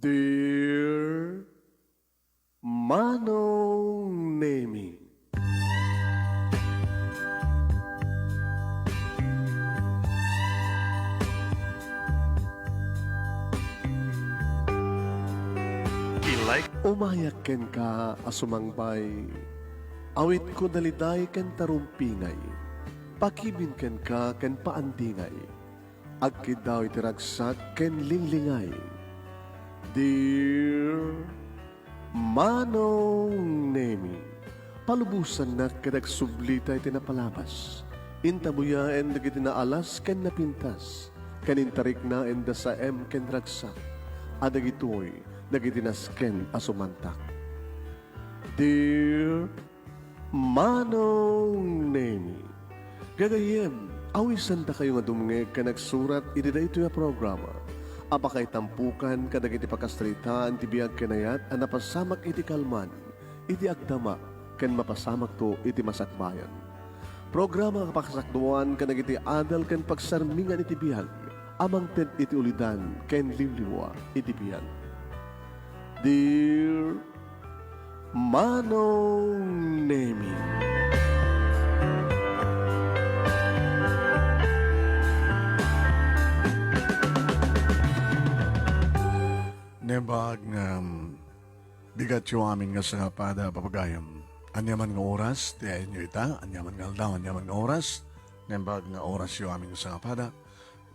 Dear Manong Nemi, umayak ken ka asumangbay, awit ko daliday ken tarumpingay, pakibin ken ka ken paandingay, agkid daw itiragsak ken linglingay. Dear Manong Nemi, palubusan na kadag sublita iti napalabas. Intabuya en dagiti naalas ken napintas. Kanintarik na en da sa ken ragsak. Adagitoy dagiti nasken asumantak. Dear Manong Nemi, gagayem, awisan ta kayo nga dumnge ka nagsurat iti da ito yung programa. Apakay tampukan kadagiti pagkastritaan ti biyag kenayat a napasamak iti kalman, iti agdama, ken mapasamak to iti masakbayan. Programa kapakasakduan kadagiti adal ken pagsarmingan iti biyag, amang ted iti ulidan ken limliwa iti biyag. Dear Manong Nemi, Nebag nga bigat yung amin nga sa pada papagayam. Anyaman nga oras, ti ayon nyo ita, anyaman nga aldaw, anyaman nga oras, nebag nga oras yung amin nga sa pada.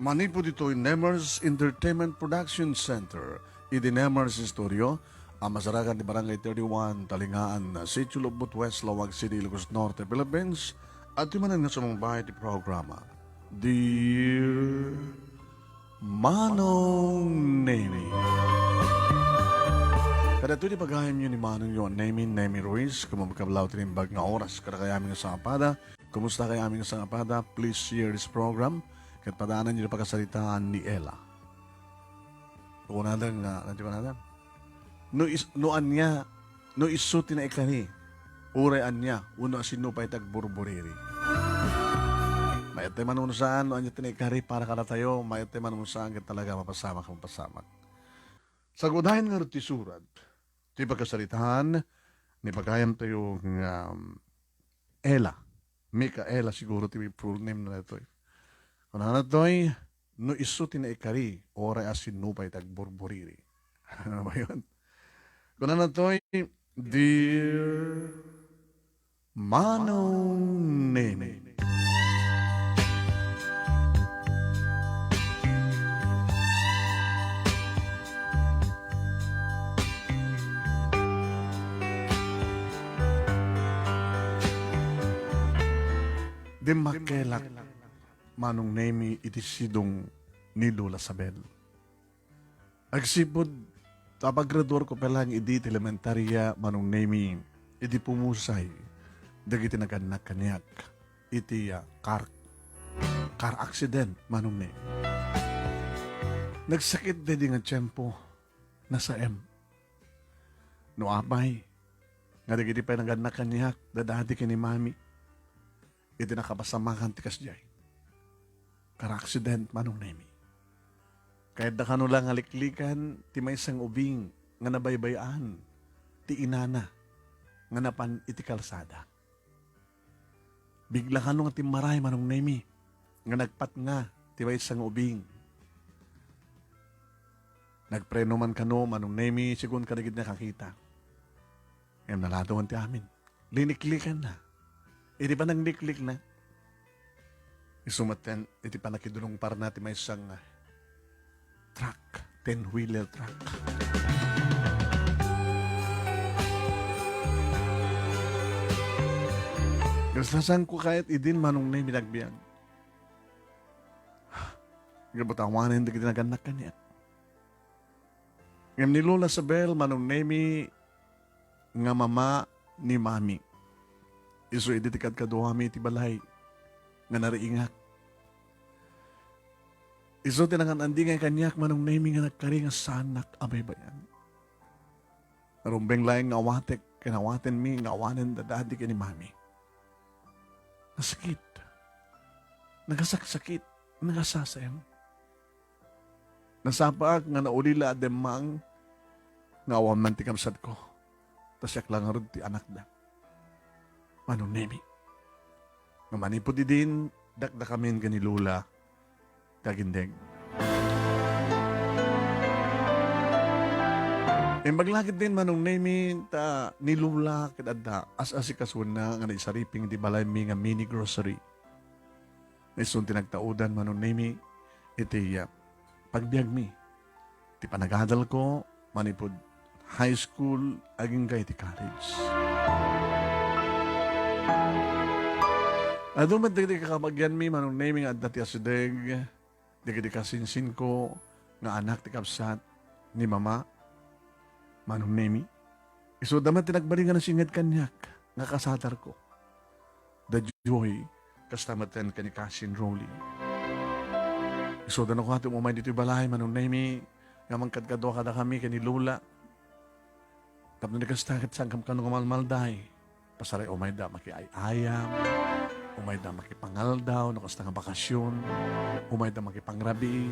Manid po dito yung Nemers Entertainment Production Center. Idi Nemers Studio, ang masarakan di Barangay 31, Talingaan, Sitio Lubot West, Lawag City, Ilocos Norte, Philippines. At yung manan nga sa mga bahay di programa. Dear Manong Nemi. Kada ito di pagayam nyo ni Manong yun, Nemi Ruiz, kumabagkablaw tinimbag nga oras, kada kaya aming sa apada. Kumusta kaya aming sa apada? Please share this program. Kat padaanan nyo na pagkasalitaan ni Ella. Kung natin nga, nanti ko natin. No anya, no isuti na ikani, uray anya, uno sinupay tagburburiri. Mayate man saan, no anya tinikari para kada tayo, mayate man saan ka talaga mapasamak. Sa gudahin nga rin surat, di pagkasalitaan, ni pagkayam tayo ng Ella. Mikaela siguro ti full name na ito. Kung ano ito'y, no isuti na ikari, oray asin nupay tagburburiri. Ano ba yun? Kung ano ito'y, Dear Manong Nemi. Di makelak Manong Nemi iti sidong ni Lola Sabel. Agsipod, tapaggraduar ko palang iti elementarya Manong Nemi, iti pumusay, dagiti naganak kanyak, iti car accident Manong Nemi. Nagsakit din nga tiyempo, nasa No apay, nga dagiti pa naganak kanyak, dadati ka ni Mami, iti nakapasamakan ti kasjay. Kara-accident Manong Nemi. Kahit da kano lang aliklikan, ti may isang ubing, nga nabaybayaan, ti inana, nga napan iti kalsada. Bigla kano nga timaray Manong Nemi, nga nagpat nga, ti may isang ubing. Nagpreno man kano Manong Nemi, sigun kadagid nakakita. Ngayon nalatuan ti amin. Liniklikan na. Iti pa nang liklik na. Isumaten, iti pa nakidulong para natin may isang truck, 10-wheeler truck. Gaslasan ko kahit idin Manong Nemi nagbiyan. Gabutawanan hindi kita naganak kanya. Ngam ni Lola Sabel, Manong Nemi, nga mama ni Mami. Isu iditikat kaduhami iti balay nga nariingak. Isu tinangan andi nga kanyak Manong Nemi nga nagkari nga sanak abay bayan. Narumbeng laing nga awatek, kinawaten mi nga awanen dadadi ka ni Mami. Nasakit. Nagasaksakit. Nagasasayang. Nasapak nga naulila ademang nga awan man ti kamsat ko. Tas yak lang arod ti anak da. Manong nemi. Nga manipod din, dakda kamin gani lula, kagindeg. Maglagid din manong nemi ta nilula kadada as kasun na nga naisariping di balay mi nga mini grocery. Naisun tinagtaudan manong nemi iti pagbiag mi. Ti panagadal ko manipod high school aging kay ti college. Adun man di kakabagyan mi manong nemi nga adda ti asideg di kasinsin ko nga anak ti kapsat ni mama manong nemi. Iso daman tinagbalingan ng singad kanyak, nga kasatar ko. The joy, kastamatan ka ni Cousin Rolly. Iso da na ko hatong umay dito'y balay, manong nemi, nga mangkadkadwa kada kami kani Lula. Tapos na nagkastakit sangkam ka nung malmalday. Pasaray umay da makiayayam, umay da makipangaldaw, nakasta nga bakasyon, umay da makipangrabi.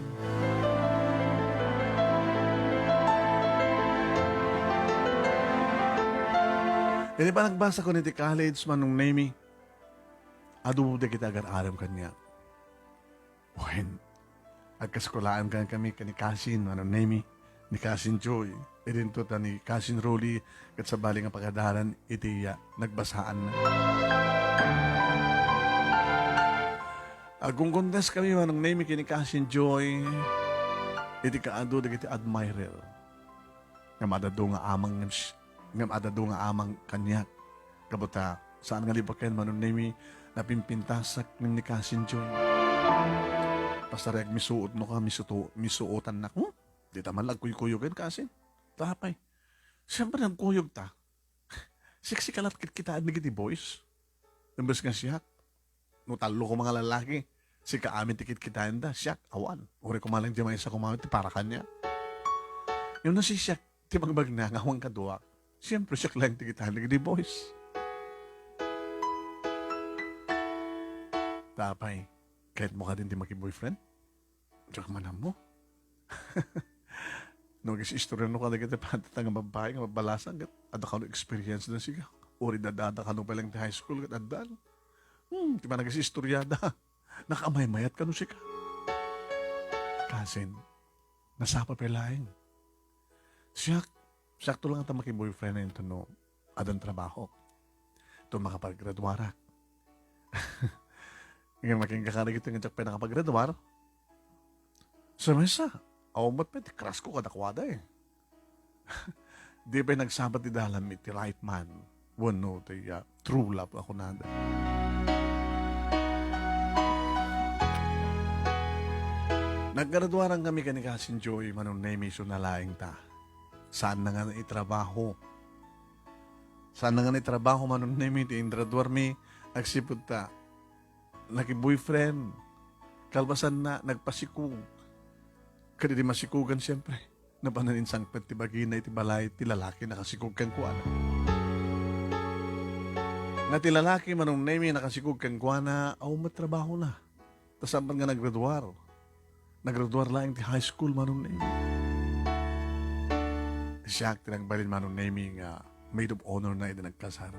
Hindi pa nagbasa ko niti college manong nemi. Adu de kita agar-aram kanya. When agkaskulaan kan kami kani Cousin manong nemi ni Cousin Joy. Idin to ta ni Cousin Rolly kat sa bali nga pagadaran iti nagbasaan na. Agung contest kami manong nemi kini Cousin Joy. Iti kaado de kita admirer. Nga madado nga amang ngam adado nga amang kanyak. Kabuta, saan nga libaken manon nemi napimpintasak ni Cousin Joy. Pasareg misuot no ka, misuotan na. Di taman lang kuyugan Cousin. Tapay. Siyempre nagkuyog ta. Siksi kalat kitaan ni kiti boys. Nambas nga siyak. No talo ko mga lalaki. Si kaamin tikit kitaan da. Siyak, awan. Uri kumalang di may isa kumamit, para kanya. Yung na si siyak, tibagbag na, ngawang kadua. Siyempre, siya lang tigitan ni boys. Tapay, kahit mo ka din di maki-boyfriend, diyak manam mo. No, kasi istorya no ka na kita patatang ang babae, nga mabalasan, ada ka no experience na siya. Uri dadada ka no palang di high school, kat adan. Di ba nagasi istoryada? Nakamay-mayat ka no siya. Cousin, nasapa pelaing. Sakto lang ata maki-boyfriend na yun no, adang trabaho. Ito makapag-graduara. Ngayon making kakarig ito nga pa nakapag-graduar. Sa mesa, awamat pa, crush ko kadakwada eh. Di ba nagsabat di dalam iti right man. One no, true love ako nada. Naggraduaran kami kani Cousin Joy, manong name iso na laing ta. Saan na nga itrabaho? Saan na nga itrabaho manong name iti ingraduar mi, agsipod ta. Naki-boyfriend. Kalbasan na, nagpasikug. Kaya di masikugan siyempre. Napananin sang pati bagina iti balay, ti lalaki nakasikug kang kuana. Nga ti lalaki manong name nakasikug kang kuana, matrabaho na. Tas ampan nga naggraduar. Naggraduar lang ti high school manong name. Siya tinagbalin manong name nga maid of honor na iti nagkasar.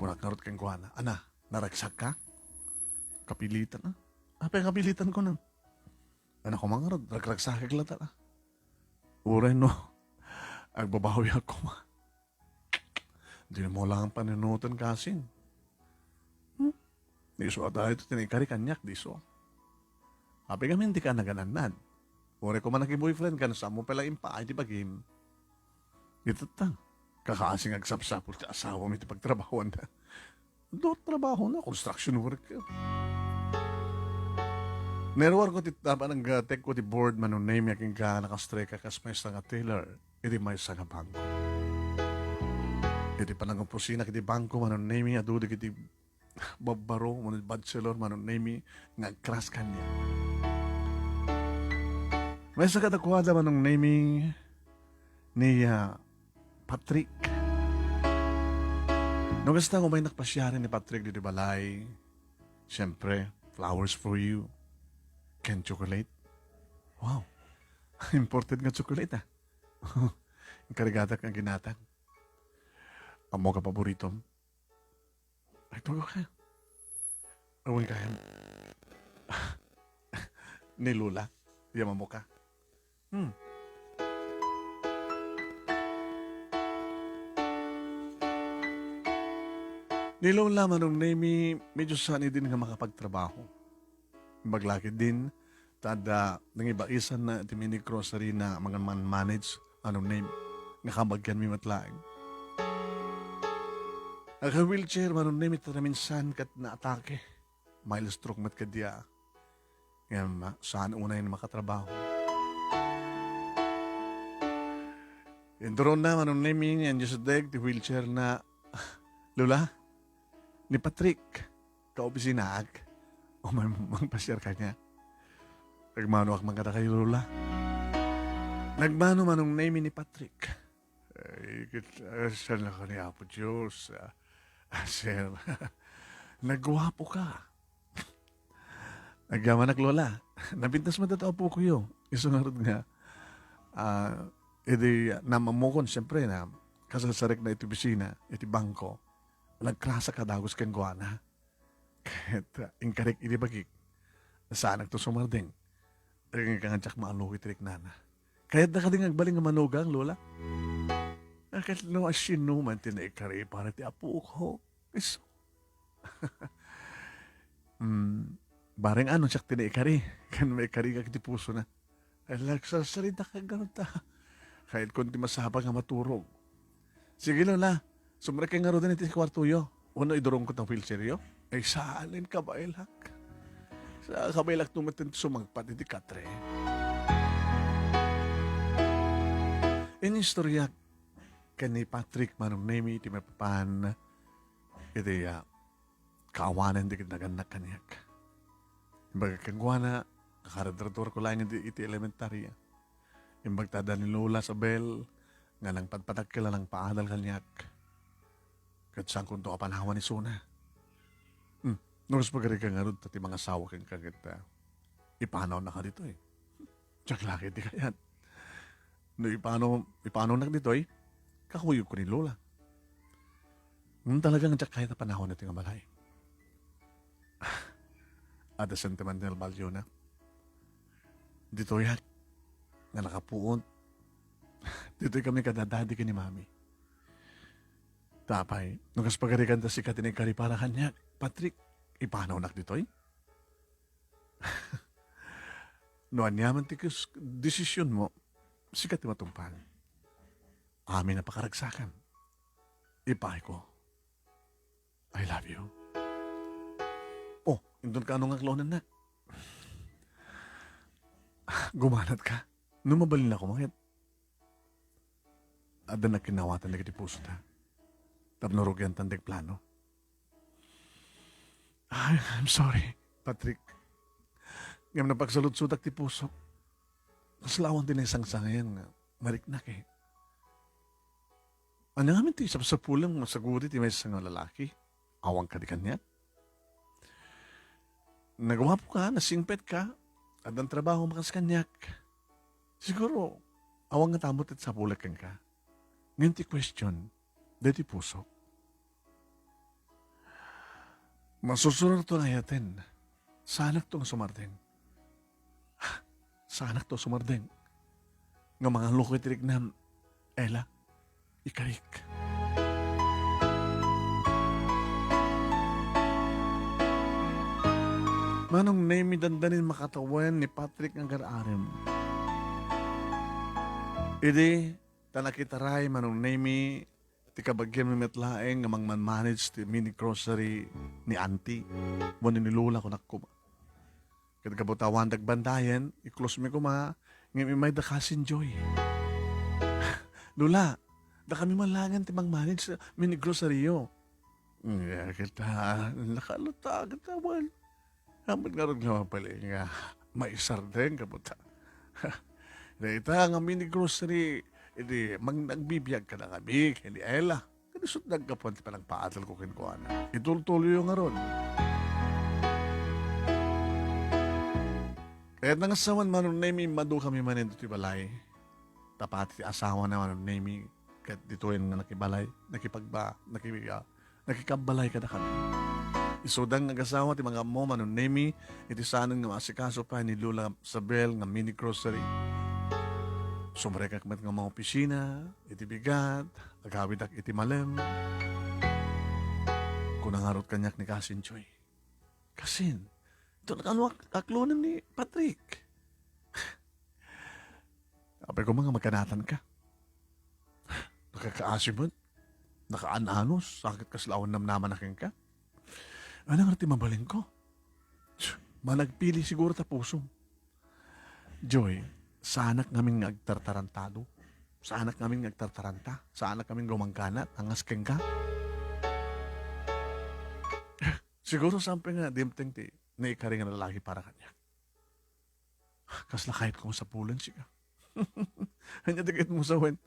Kung nakarot kang kuana, ana, naragsak ka? Kapilitan na? Apa yung kapilitan ko na? Ano ko mga rod, nagragsak ka lata na. Uray no, agbabawi ako ma. Hindi na mo lang paninutan Cousin. Diso ata ito tinikari kanyak, diso. Apa kami hindi ka nagananan. Uray ko man naki-boyfriend ka, nasa mo pala impa, ay di bagim. Ito ta, kakaasing agsapsapol ka asawa mo iti pagtrabahoan na. Doon trabaho na, construction work. Nerwar ko titapa ng tek ko ti board manong name yaking ka nakastray ka kas may nga Taylor, iti may nga bangko. Iti pa nang pusina kiti bangko manong name adudo kiti babaro, manong bachelor manong name nga kras kanya. May sa katakwada manong name ni Patrick. Nung gasta ko may nakpasyarin ni Patrick di balay, siyempre, flowers for you. Can chocolate? Wow. Imported nga chocolate ah. Ang karigatak ng ginatang. Amo ka paborito. Ay, tugo ka. Awin ka. Ni Lula. Yaman mo ka. Hmm. Ni Lola manong nemi medyo sani din nga makapagtrabaho. Maglakid din tada nang iba isan na timini grocery na mga manage anong name nga kabagyan mi matlaing. Aga wheelchair manong name ito minsan kat na atake. Mild stroke mat kadya. Nga saan unay na makatrabaho. Indron na manong name yan just deg ti wheelchair na Lola, ni Patrick, kaopisinaag, o may magpasyar ka niya. Nagmano ak mga kay Lola. Nagmano manong name ni Patrick. Ay, saan na ka ni Apo Diyos? Sir, nagwapo ka. Nagyaman ak Lola. Napintas matataw po ko yun. Isunarod nga. Edi namamukon siyempre na kasasarek na iti bisina, iti bangko. Nagkrasa ka dagos ken guana. Kahit ingkarek iti bagik. Saan nagto sumarding. Ang kangantsak maaluki tirik nana. Kahit nakading agbaling nga manugang, Lola. Kahit no asino man tinaikari para ti apo ko. Iso. Bareng ano siyak tinaikari. Kan may ikari ka kiti puso na. Ay lagsasarita ka ganun ta. Kahit kunti masabang nga maturog. Sige Lola. Sumra kay nga ro din iti kwarto yo. Uno idurong ko ng wheelchair yo. Ay saalin ka ba ilak? Sa kabailak tumatin sumagpat iti katre. In istorya kani Patrick manong name iti mapapan iti kaawanan di naganak kanyak. Imbaga kagwana nakaradrator ko lang iti elementarya. Imbagtada ni Lola sa bel nga nang padpatak kila ng paadal kanyak. Kat saan kung to kapanawan ni Suna. Nung pagkari ka nga ron, tati mga sawa kang kagit, ipanaw na ka dito eh. Tsak laki di kayan. No ipanaw na dito eh, kakuyog ko ni Lola. Talagang tsak kahit na panahon natin ang balay. At the sentimental value na. Dito yan, na nakapuon. Dito kami kadadadi ka ni Mami. Tapay, nung kaspagarikan ta si katinigkari para kanya, Patrick, ipanaw nak dito eh. Noan yaman ti desisyon mo, si kati matumpang. Amin na pakaragsakan. Ipay ko. I love you. Oh, indon ka anong aklonan na. Gumanat ka. Numabalin ako mangit. Ada na kinawatan na kiti puso ta. Tapnorog yan tandig plano. I'm sorry, Patrick. Ngam na pagsalud-sudak ti puso. Maslawan din ang sangsangayan nga mariknak eh. Ano nga ti sapsapulang masaguri ti may isang lalaki? Awang ka di kanya? Nagawa po ka, nasingpet ka, at ang trabaho makas kanyak. Siguro, awang nga tamot at sapulakan ka. Ngayon ti question, dati puso. Masusunod ito na yatin. Sanak itong sumardeng. Sanak to sumardeng. Nga mga lukit tirik na, Ella, ikarik. Manong name dandanin makatawan ni Patrick ang kararem. Idi, tanakitaray manong name ti kabagyan mi metlaeng nga manmanage ti mini grocery ni auntie. Muna ni Lola ko nakuma. Kad kabutawan dagbandayan, i-close mi kuma, nga may dakasin joy. Lola, da kami malangan ti manmanage mini grocery yo. Nga kita, nakalutag tawan. Haman nga rin nga pala nga maisardeng kabuta. Dahita nga mini grocery, hindi nagbibiyag ka na kami, hindi Ella. Kanusot nagkapon pa ng paatal ko kinkuana. Itultuloy yung nga ron. Kaya nangasawan man nung name madu kami manin ti balay. tapat ti asawa naman name kat dito yung nakibalay, nakikabalay kada kami. Isudang nag-asawa ti mga mo manon name iti sanang nga masikaso pa ni Lula Sabel nga mini grocery. Sumrek akmat nga mga opisina, iti bigat, agawid ak iti malem. Kunangarot kanyak ni Kasin Choy. Kasin, ito aklunan ni Patrick. Apay ko mga magkanatan ka. Nakakaasimot, nakaananos, sakit ka slawan namnaman aking ka. Ano nga ti mabalin ko? Managpili siguro ta puso. Joy, sa anak naming agtartarantado, sa anak naming agtartaranta, sa anak naming gumangkanat, angas keng ka. Siguro sampai nga, dimteng ti, na ikari nga lalaki para kanya. Kasla kahit kung sa pulan siya. Hanya dikit mo sa wen.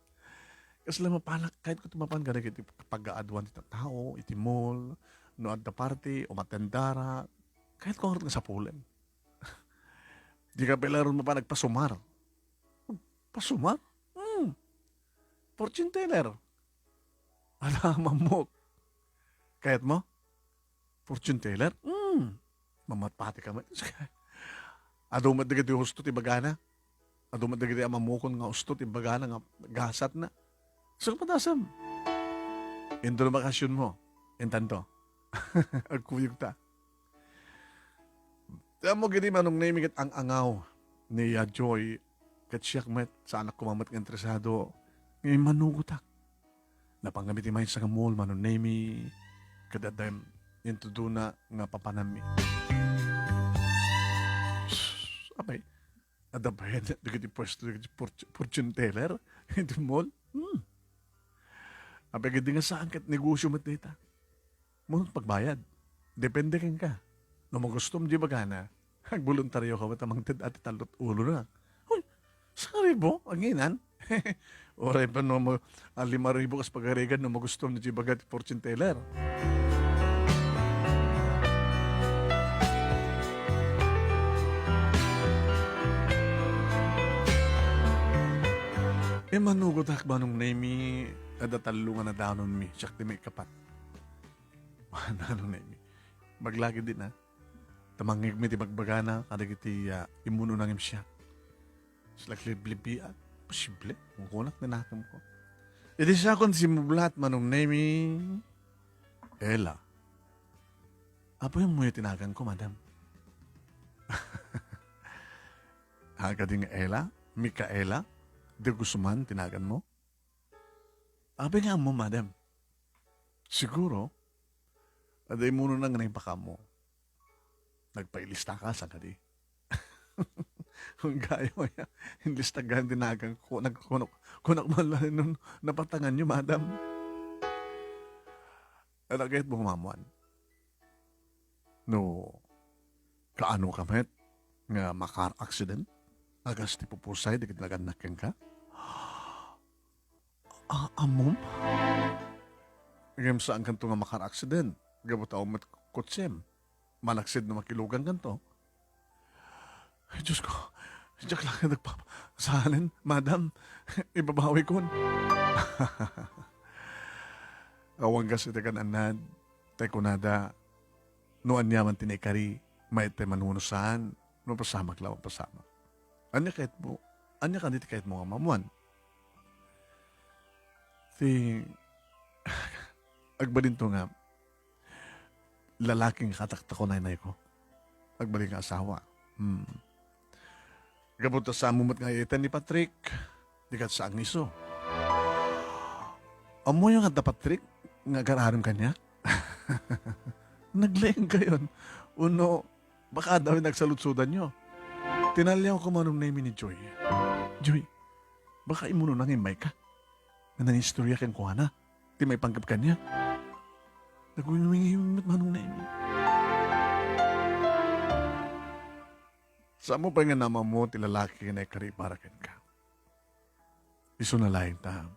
Kasla mapalak, kahit ko tumapan ka iti pag-aadwan ti tao, iti mall, no at the party, o matendara, kahit kung nga sa pulan. Di ka pala ron mapanag pasumar. Pasumar? Fortune teller. Alaman mo. Kahit mo? Fortune teller? Mamatpati ka man. Adumat na gati husto ti bagana. Adumat na gati amamukon nga husto ti bagana nga gasat na. So patasam. Ito na bakasyon mo. Intanto. Agkuyog ta. Tiyan mo gini manong naming ang angaw ni Joy kat siyak met sa anak kumamat ng interesado ngayon manugutak. Napangamit imay sa mall manong nami kadadayam into do na nga papanami. Abay, adabayan na dagiti pwesto dagiti fortune teller into mall. Abay, gadi nga saan kat negosyo mat dita. Munot pagbayad. Depende kang ka. No magustom di bagana, agboluntaryo ka matamang tid at talot ulo na. Uy, sari bo, anginan. Oray pa no mo, 5,000 kas pagarigan no magustom di bagat fortune teller. Manugot hakba nung name adatalungan na danon mi, siyak di may kapat. Mananong name maglagi din na. Tamangig mi ti magbagana kadag iti imuno nang siya. Sila kliblibian. Posible. Kung kunak na nakam ko. Iti siya kon si mublat manong name Ella. Apo yung muya tinagan ko, madam. Haga din nga Ella? Mikaela? De Guzman tinagan mo? Apo nga mo, madam. Siguro, aday mo nang nangyaypaka mo. Nagpailista ka sa kadi. Kung gaya mo yan, inlistagan dinagang kunak man nun napatangan nyo, madam. Alagayat mo mamuan. No, kaano ka met nga makar accident? Agas ti pupusay, di kitlagan nakeng ka? Amom? Ngayam saan kanto nga makar accident? Gabutaw met kutsem. Malaksid na makilugan kanto. Ay, Diyos ko. Diyak lang nagpapasahalin. Madam, ibabawi ko. Awang gas iti kan anad. Tay kunada. Noan yaman tinikari. May tay manunusan. No pasamak lang pasamak. Anya kahit mo. Anya kaniti kahit mo nga mamuan. Agbalin to nga. Lalaking katakta ko na ko. Agbalin nga asawa. Gabuta sa mumat nga itan ni Patrick. Di kat sa iso. Amo yung nga Patrick. Nga gararon kanya. Naglayang kayon. Uno, baka daw nagsalutsudan nyo. Tinalyaw ko manong name ni Joy. Joy, baka imuno nang imay ka. Nga nangistorya kang kuhana. Di may panggap kanya. Nagwiwingi yung manong name. Sa mo pa nga naman mo, tilalaki na ikari para ka. Iso na laing ta.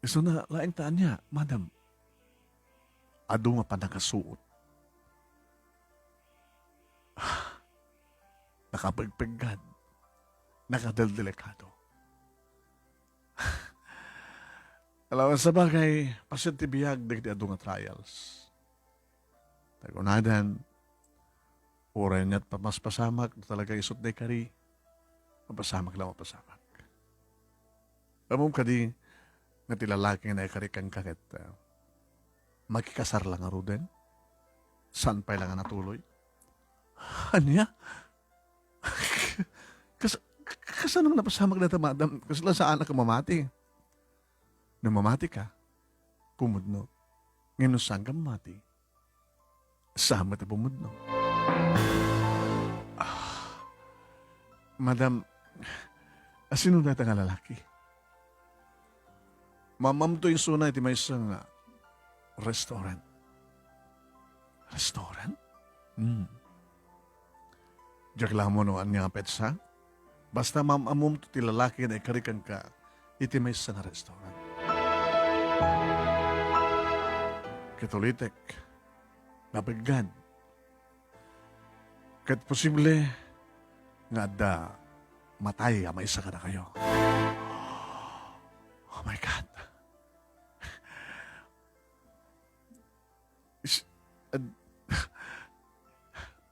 Iso na laing taan niya, madam. Ado nga pa nakasuot. Nakapagpagad. nakadaldelikado. Alam sa bagay, pasitibiyag dagiti adu nga trials. Tagunadan, oray niya't pamaspasamak, talaga isot na kari, mapasamak lang mapasamak. Amom kadi, nga tilalaki na ikari kang kakit, makikasar lang aro din, saan pa lang natuloy. Anya? Kasanong napasamak na tamadam, kasi lang sa anak ka mamati. Nung mamati ka, pumudno. Ngayon saan ka mamati? Sama ta pumudno. Madam, asino na nga lalaki? Mamam to yung sunay, ti may isang restaurant. Restaurant? Diyak lang mo no, nga petsa? Basta mamamum to ti lalaki na ikarikan ka, iti may isang restaurant. Katulitek, napaggan. Kat posible, nga da matay ama isa ka na kayo. Oh my God.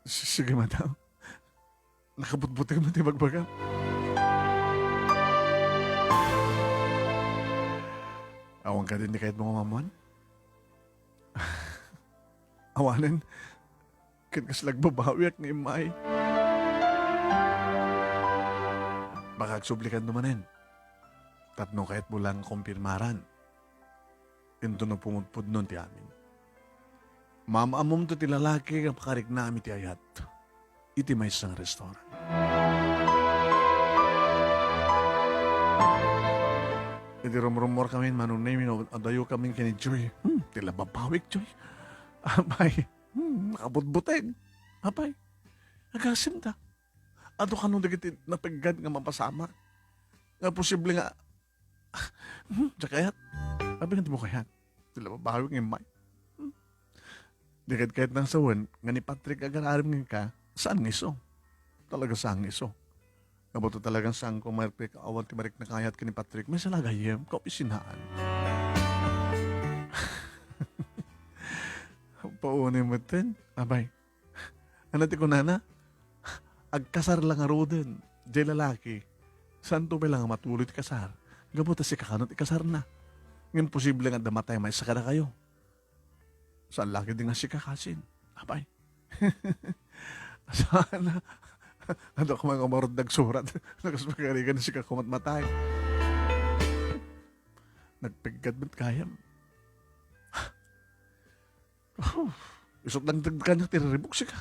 Sige, madam. Nakabutbuti mo tibagbagan. Awang ka din di kahit mga mamuan? Awanan, kas lagbabawi at ng imay. Baka agsublikan naman Tatno kahit bulang kumpirmaran. Ito na pumudpud nun ti amin. Mamamum to ti lalaki ang pakarik namin ti ayat. Iti may isang restaurant. Iti rumrumor kami manunay adayo kami kini Joy. Tila babawik Joy. Abay, nakabutbuteg. Abay, agasim ta. Ato ka nung dagiti napagad nga mapasamak. Nga posible nga, jakayat. Abay nga di mo kayat. Tila babawik ng may. Dikit kahit nang sawan, nga ni Patrick agararim nga ka, saan ngiso? Talaga saan ngiso? Kabuto talagang saan ko marik awal ti marik na kayat ka ni Patrick, may salagayem, kaupisinaan. Paunin mo din. Abay, ano ti ko nana? Agkasar lang aro din. Di lalaki. Saan to lang matuloy ti kasar? Gabuta si kakanot ikasar na. Ngayon posible nga damatay may saka na kayo. Saan laki din nga si kakasin? Abay. Sana. Ano ko mga umarod nagsurat. Nagkaspagarigan si kakumat matay. Nagpigad ba't kayam? Isot lang kanya tiriribok siya ka.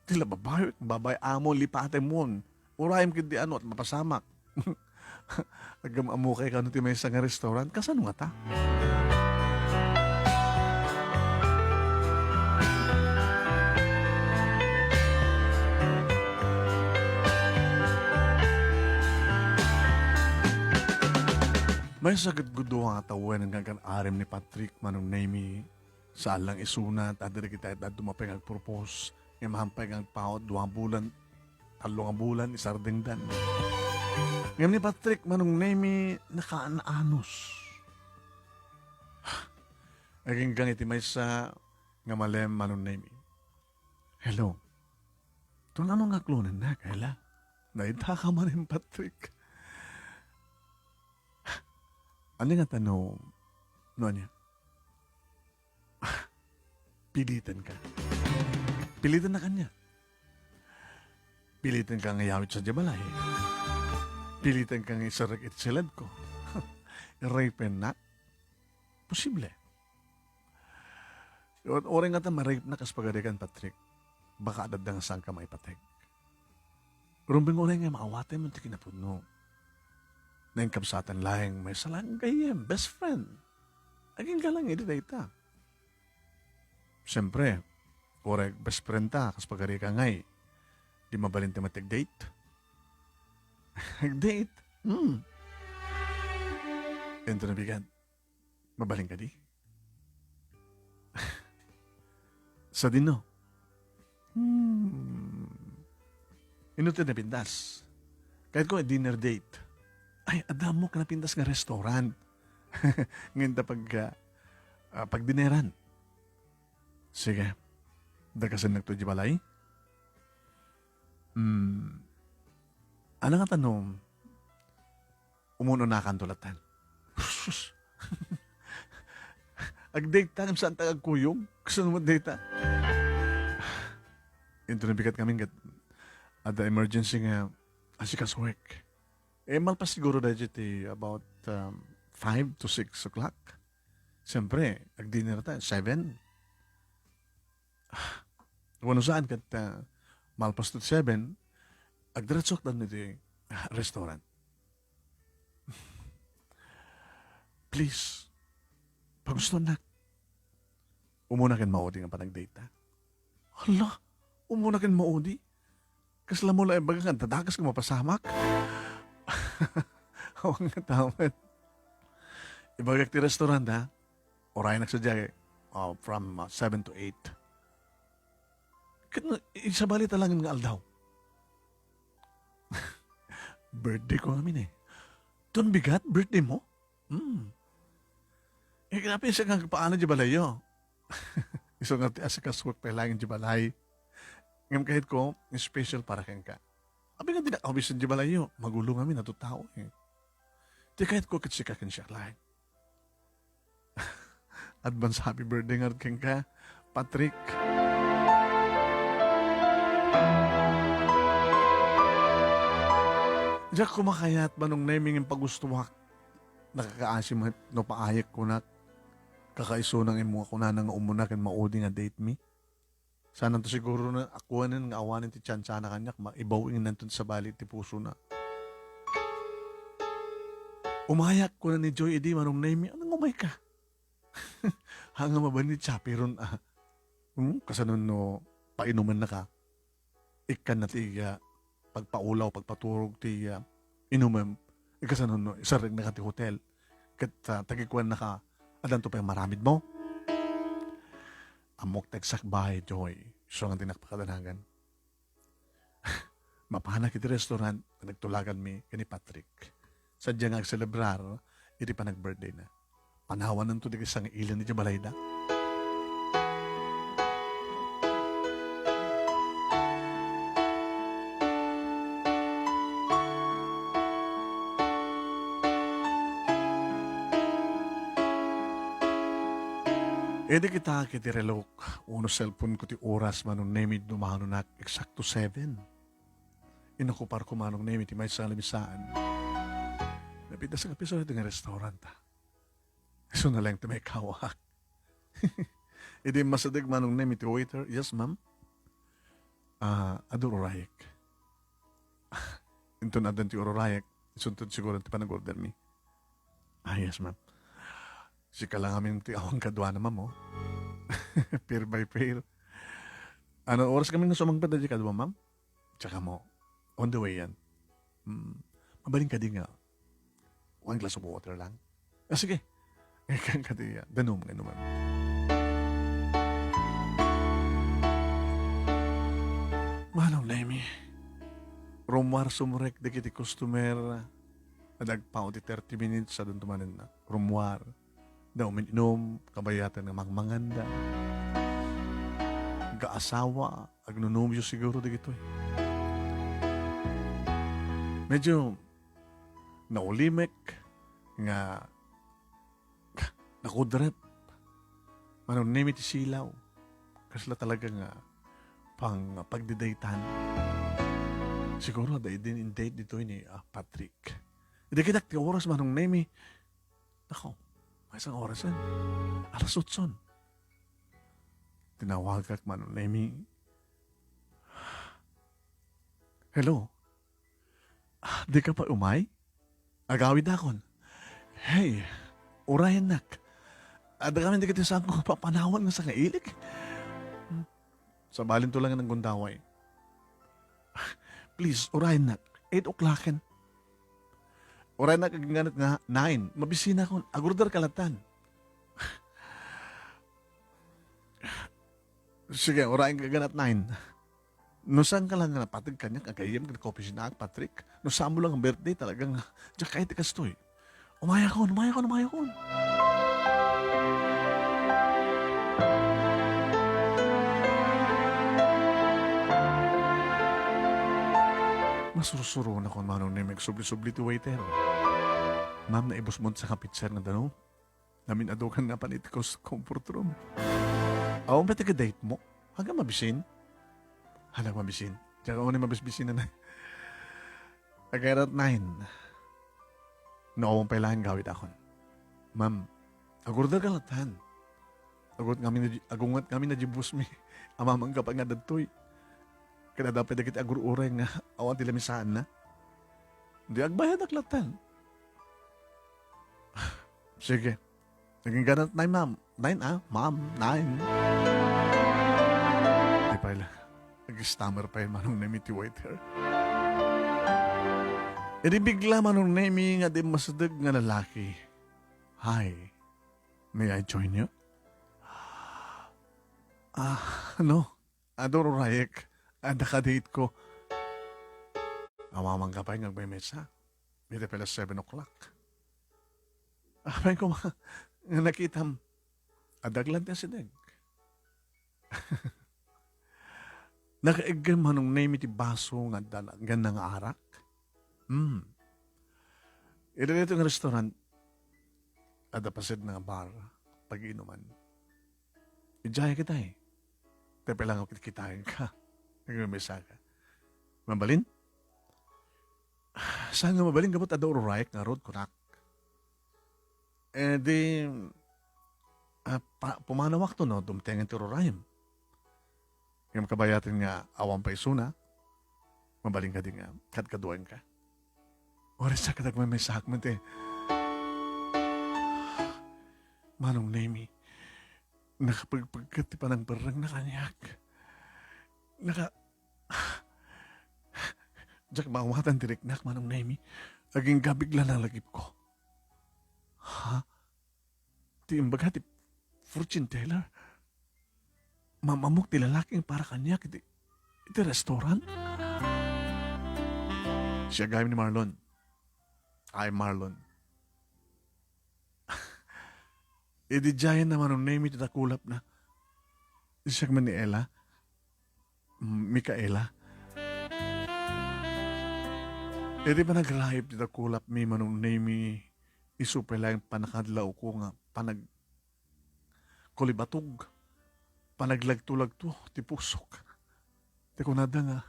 Tila babay amo lipate mo. Urayim kindi ano at mapasamak. Agam amukay ka no ti may isang restaurant. Kasano nga ta? May sagad gudo nga tawen ng gagan-arim ni Patrick manong name saan lang isunat, at diri kita at dumapay propose nga mahampay ang paot, 2 bulan, 3 bulan, isardingdan. Ngayon ni Patrick, manong name, nakaanaanos. Aging ganiti may sa nga malem manong name. Hello. Ito na nga klonan na, kaila. Naita ka man yung Patrick. Ano nga tanong? No niya? Pilitan ka. Pilitan na kanya. Pilitan ka ngayawit sa jabalay. Pilitan ka ng isarak itsilad ko. Rape na. Posible. Oray nga ta ma-rape na kaspagadikan, Patrick. Baka adadang saan ka maipatek. Rumbing oray nga maawatay mo ti kinapuno. Na yung kapsatan lahing may salang kayem, best friend. Aging ka lang, hindi ta. Siyempre, oray best friend ta, kaspagari ka ngay. Di mabalin ti matig-date. Date? Ento na bigan. Mabaling ka di? Sa dino? Inutin na pindas. Kahit ko, dinner date. Ay, adam mo ka napintas nga restaurant. Ngayon pag dineran. Sige. Dagasan nagto di balay? Ano nga tanong? Umuno na kan tulatan. Sus. Ag-date ta, saan ta agkuyog? Gusto mo date ta? Ito nabigat kami ada emergency nga asikas work. Malpas siguro dahil about 5 to 6 o'clock. Siyempre, ag-dinner tayo, 7. Kung saan kat malpas to 7, ag-diretsok na nito restaurant. Please, pag gusto na, umuna kan maudi nga panag-date ha. Hala, umuna kan maudi. Kasla mo lang baga nga, tadakas ka mapasamak. Huwag nga tawad. Ibagak ti restaurant ha, oray nagsadya from 7 to 8. Isa bali talangan nga aldaw. Birthday ko namin eh. Doon bigat, birthday mo? Kinapi siya nga paano di balayo. Iso nga ti asikas work pa lang di balay. Ngam kahit ko, special para kang ka. Abi nga di na kawisan di balayo. Magulo kami na to tao eh. Di kahit ko katsika kan siya lang. Advance happy birthday nga kang ka, Patrick. Diyak kumakayat ba nung naming yung pagustuwak? Nakakaasim no paayak ko na kakaiso ng imo ako na nang umuna kan maudi nga date me. Sana to siguro na ako nga awanin ti tsansa na kanyak maibawing nantun sa bali ti puso na. Umayak ko na ni Joy edi manong naming anong umay ka? Hanga maban ni Chapiron kasanon no painuman na ka. Ikan na tiga pagpaulaw, pagpaturog ti inumem, ikasanon no, isarig na ka ti hotel, kat tagikuan na ka, adan to pa yung maramid mo. Amok teksak bahay, Joy, so nga tinakpakadanagan. Mapahanak iti restaurant, nagtulagan mi, kani Patrick. Sadya nga agselebrar, iti pa nag-birthday na. Panawan ng to di isang ilan ni Jabalayda. Edi kita kiti relok, uno cellphone ko ti oras manong nemid numano na eksakto 7. Inakupar ko manong nemid ti may salamisaan. Napita sa kapiso ito nga restaurant ha. So na lang ti may kawak. Edi masadig manong nemid ti waiter, yes ma'am? Ado orayek. Ito na adan ti orayek, isuntod siguro ti panag-order mi. Yes ma'am. Sika lang aming ti awang kadwa naman mo. Pair by pair. Ano, oras kami nga sumangpad na di kadwa, ma'am? Tsaka mo, on the way yan. Mabaling ka di nga. One glass of water lang. Sige. Kaya ka di yan. Danom nga naman. Manong Lemmy. Rumwar sumurek di kiti customer. Adagpao ti 30 minutes sa doon tumanin na. Rumwar. Daw uminom, kabayatan ng magmanganda. Gaasawa, agnonumyo siguro di gito eh. Medyo naulimek nga nakudrep. Manong name iti silaw. Kasla talaga nga pang pagdidaytan. Siguro dahil din in date dito ni Patrick. Hindi kitak ti oras manong name. Nako. Isang oras yan. Alas 8. Tinawag ka man, Lemmy. Hello? Di ka pa umay? Agawid akon. Hey, urayan nak. Ada kami di ka saan ko papanawan nga sa kailig. Sa balin to lang ng gundaway. Please, urayan nak. 8 o'clockin. Oray na kagangat nga 9. Mabisina ko. Agurdar kalatan. Sige, oray kaganat 9. No saan ka lang nga napatag kanya, kagayam ka na kopi siya Patrick. No saan mo lang ang birthday, talagang, diyan kahit ikastoy. Umaya ko, umaya ko, umaya ko. Masurusuro na kung manong na may subli-subli ti waiter. Ma'am, naibos mo sa kapitser na dano. Namin adukan nga panit ko sa comfort room. Aw, ba taga-date mo? Hanggang mabisin? Halang mabisin. Tsaka ako na mabisbisin na na. Agarat 9. Noong pailahan gawit akon. Ma'am, agur da kalatan. Agungat kami na jibus mi. Amamang kapag nga datoy. Kada dapat dagit agur uray nga awan tila misaan na. Di agbayad aklatan. Sige. Naging ganat 9, ma'am. 9, ma'am. 9. Di pa ila. Nag-stammer pa yun manong nami ti waiter. E di bigla manong nami nga di masadag nga lalaki. Hi. May I join you? No. Adoro rayek. Ada ka-date ko. Amamang ka pa yung may mesa. Mita pala 7 o'clock. Apay ko nga nakitam. Adaglan niya si Deg. Nakaigam manong name iti baso nga dalagan ng arak. Ito dito ng restaurant. Adapasid ng bar. Pag-inuman. Ijaya kita eh. Tepe lang ako kitain ka. Nagmamesa ka. Mabalin? Saan nga mabalin kapot adoro rayak nga road kunak? Eh di, pumanawak to no, dumtengan ti rorayam. Yung kabayatin nga awang paisuna, mabaling ka din nga, kadkaduan ka. Oras sa kadag may sakment eh. Manong Nemi, nakapagpagkat pa ng barang na kanyak. Diyak mawatan diriknak, Manong Nemi, aging gabigla ng lagip ko. Ha? Ti imbaga ti fortune teller? Mamamuk ti lalaking para kanyak iti restaurant? Siya gayam ni Marlon. Ay, Marlon. Idi jayan naman ang name iti takulap na. Siya man ni Ella. Mikaela. Idi ba nagrahip ti takulap mi manong name isupay lang panakadlaw ko nga panag kulibatog panaglagto-lagto ti pusok ti kunada nga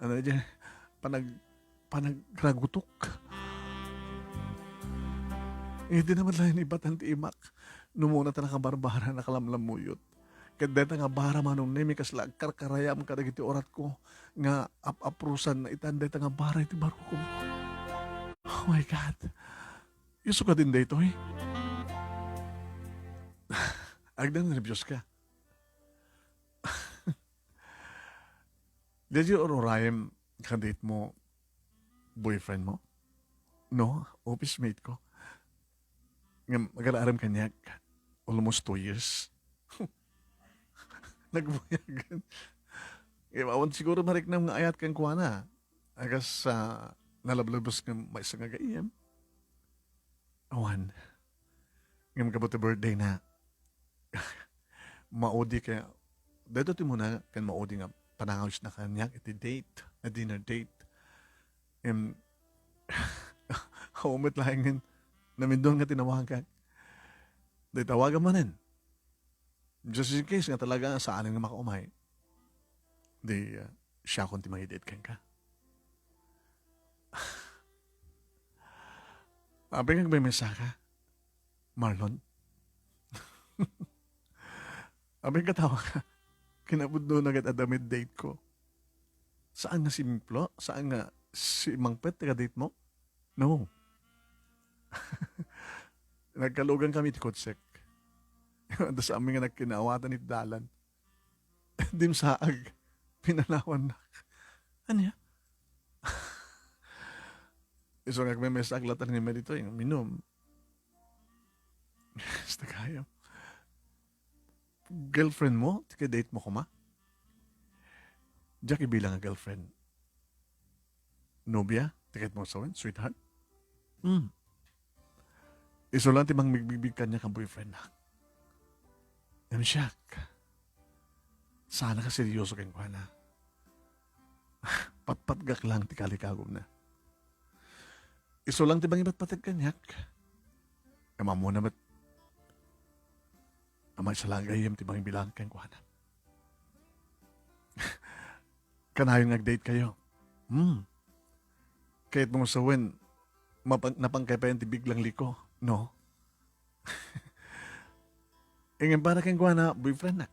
ano dyan panagragutok di naman lang ibatan ti imak numuna ta nakabarbara nakalamlamuyot kadeta nga bara manong nemi kasla karkarayam kadagiti orat ko nga aprusan na itanda nga bara iti barukom. Oh my God. Yuso ka din dito eh. Agdan nervyos ka. Did you ororayam ka-date mo boyfriend mo? No, office mate ko. Mag-alaaram kanyak. Almost 2 years. Nagbuyagan. Awan siguro marik na mga ayat kang kuha na. Agas nalablabos ng may isang agaiyam. Awan. Ngam kabuti birthday na. Maudi kaya. Dito ti muna kan maudi nga panangawis na kanyak iti date. A dinner date. Haumit lang nga namin doon nga tinawagan. Dahil tawagan manin. Just in case nga talaga saan nga makaumay. Di siya kung ti mag-date ka. Abi kang may mensaka, Marlon. Abi katawa ka. Kinabudno na agad adamid date ko. Saan nga si Mimplo? Saan nga si Mangpet taga-date mo? No. Nagkalugan kami ti Kotsek. Ando sa amin nga nagkinaawatan ni Dalan. Dim saag. Pinanawan na. Ano ya? Iso nga may mesaklatan ni Merito yung minum. Basta kaya. Girlfriend mo? Tika-date mo ko ma? Jackie bilang nga girlfriend. Nobya, tiket mo sa sweetheart. Hmm. Iso lang timang migbibig kanya kang boyfriend na. I'm shocked. Sana ka seryoso kang kuha na. Patpatgak lang ti kalikagom na. Iso lang tibang iba't patag kanyak. Kama mo na ba't amay sa lagayam tibang bilang kang kuha na. Kanayon nag-date kayo. Kahit mo sawin, napangkay pa yung tibig lang liko. No? Ingin para kang kuha na boyfriend na.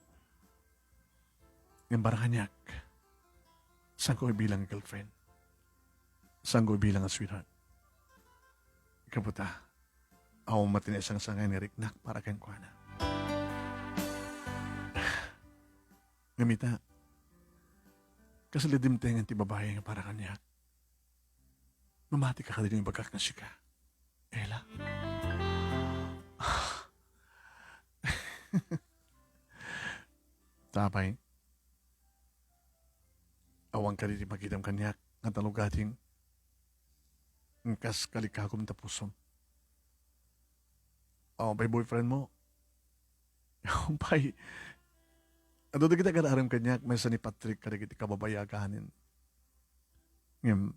Ingin para kanyak. Saan ko bilang girlfriend? Saan ko bilang sweetheart? Kaputa, ako matinis ang sangay ni Rick para kang kuha na. Ngamita, kasalidim tengan ti babae nga para kanya. Mamati ka din yung bagak na sika. Ella? Tapay, awang ka rin magidam kanyak nga talugating ng kas kalikagom tapusom. Awang pa'y boyfriend mo. Awang pa'y ano na kita kanaram kanyak may sa ni Patrick kada kita kababayaganin. Ngem,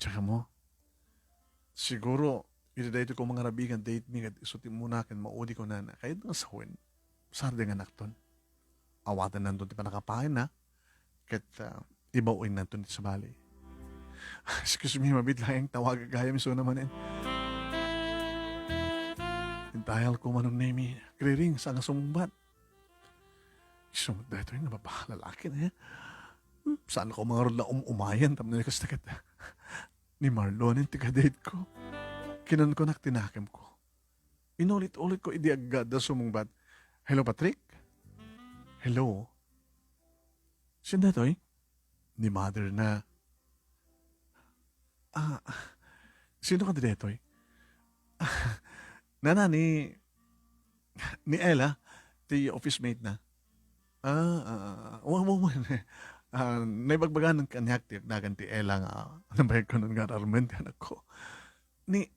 tsaka mo, siguro, ito ko mga rabigan date me at isutin muna akin maudi ko na kahit nga sawin, sarde nga nakton. Awatan nandun ti pa nakapain na, kahit ibawin nandun sa bali. Excuse me, mabit lang yung tawag gaya miso naman Intayal ko manong name kriring sa nga sumumbat. Sumut na ito yung nababahalalaki na saan ko mga rola umayan tam na kastakit ni Marlon yung tiga-date ko. Kinan ko tinakim ko. Inulit-ulit ko idiagad na sumungbat. Hello, Patrick? Hello? Sino na ito Ni mother na. Sino ka dito Nana, ni Ella, ti office mate na. Naibagbagan ng kanyak ti agdagan ti Ella nga nabayag ko nun nga armen ti anak ko. Ni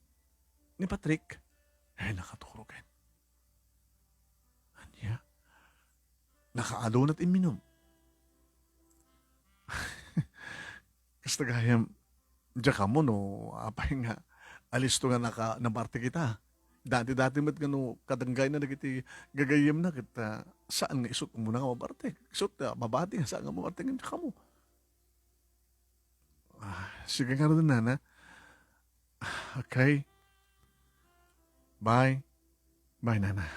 Patrick, nakaturo ken. Anya? Nakaalo na't iminom. Kastagayam, diya ka mo no, apay nga, alis to nga nabarte kita. Dati mat gano kadanggay na nagiti gagayem na kita saan nga isut mo na nga mabarte. Isut mabati nga saan nga mabarte nga ka mo. Sige nga rin na. Okay. Bye. Bye, Nana.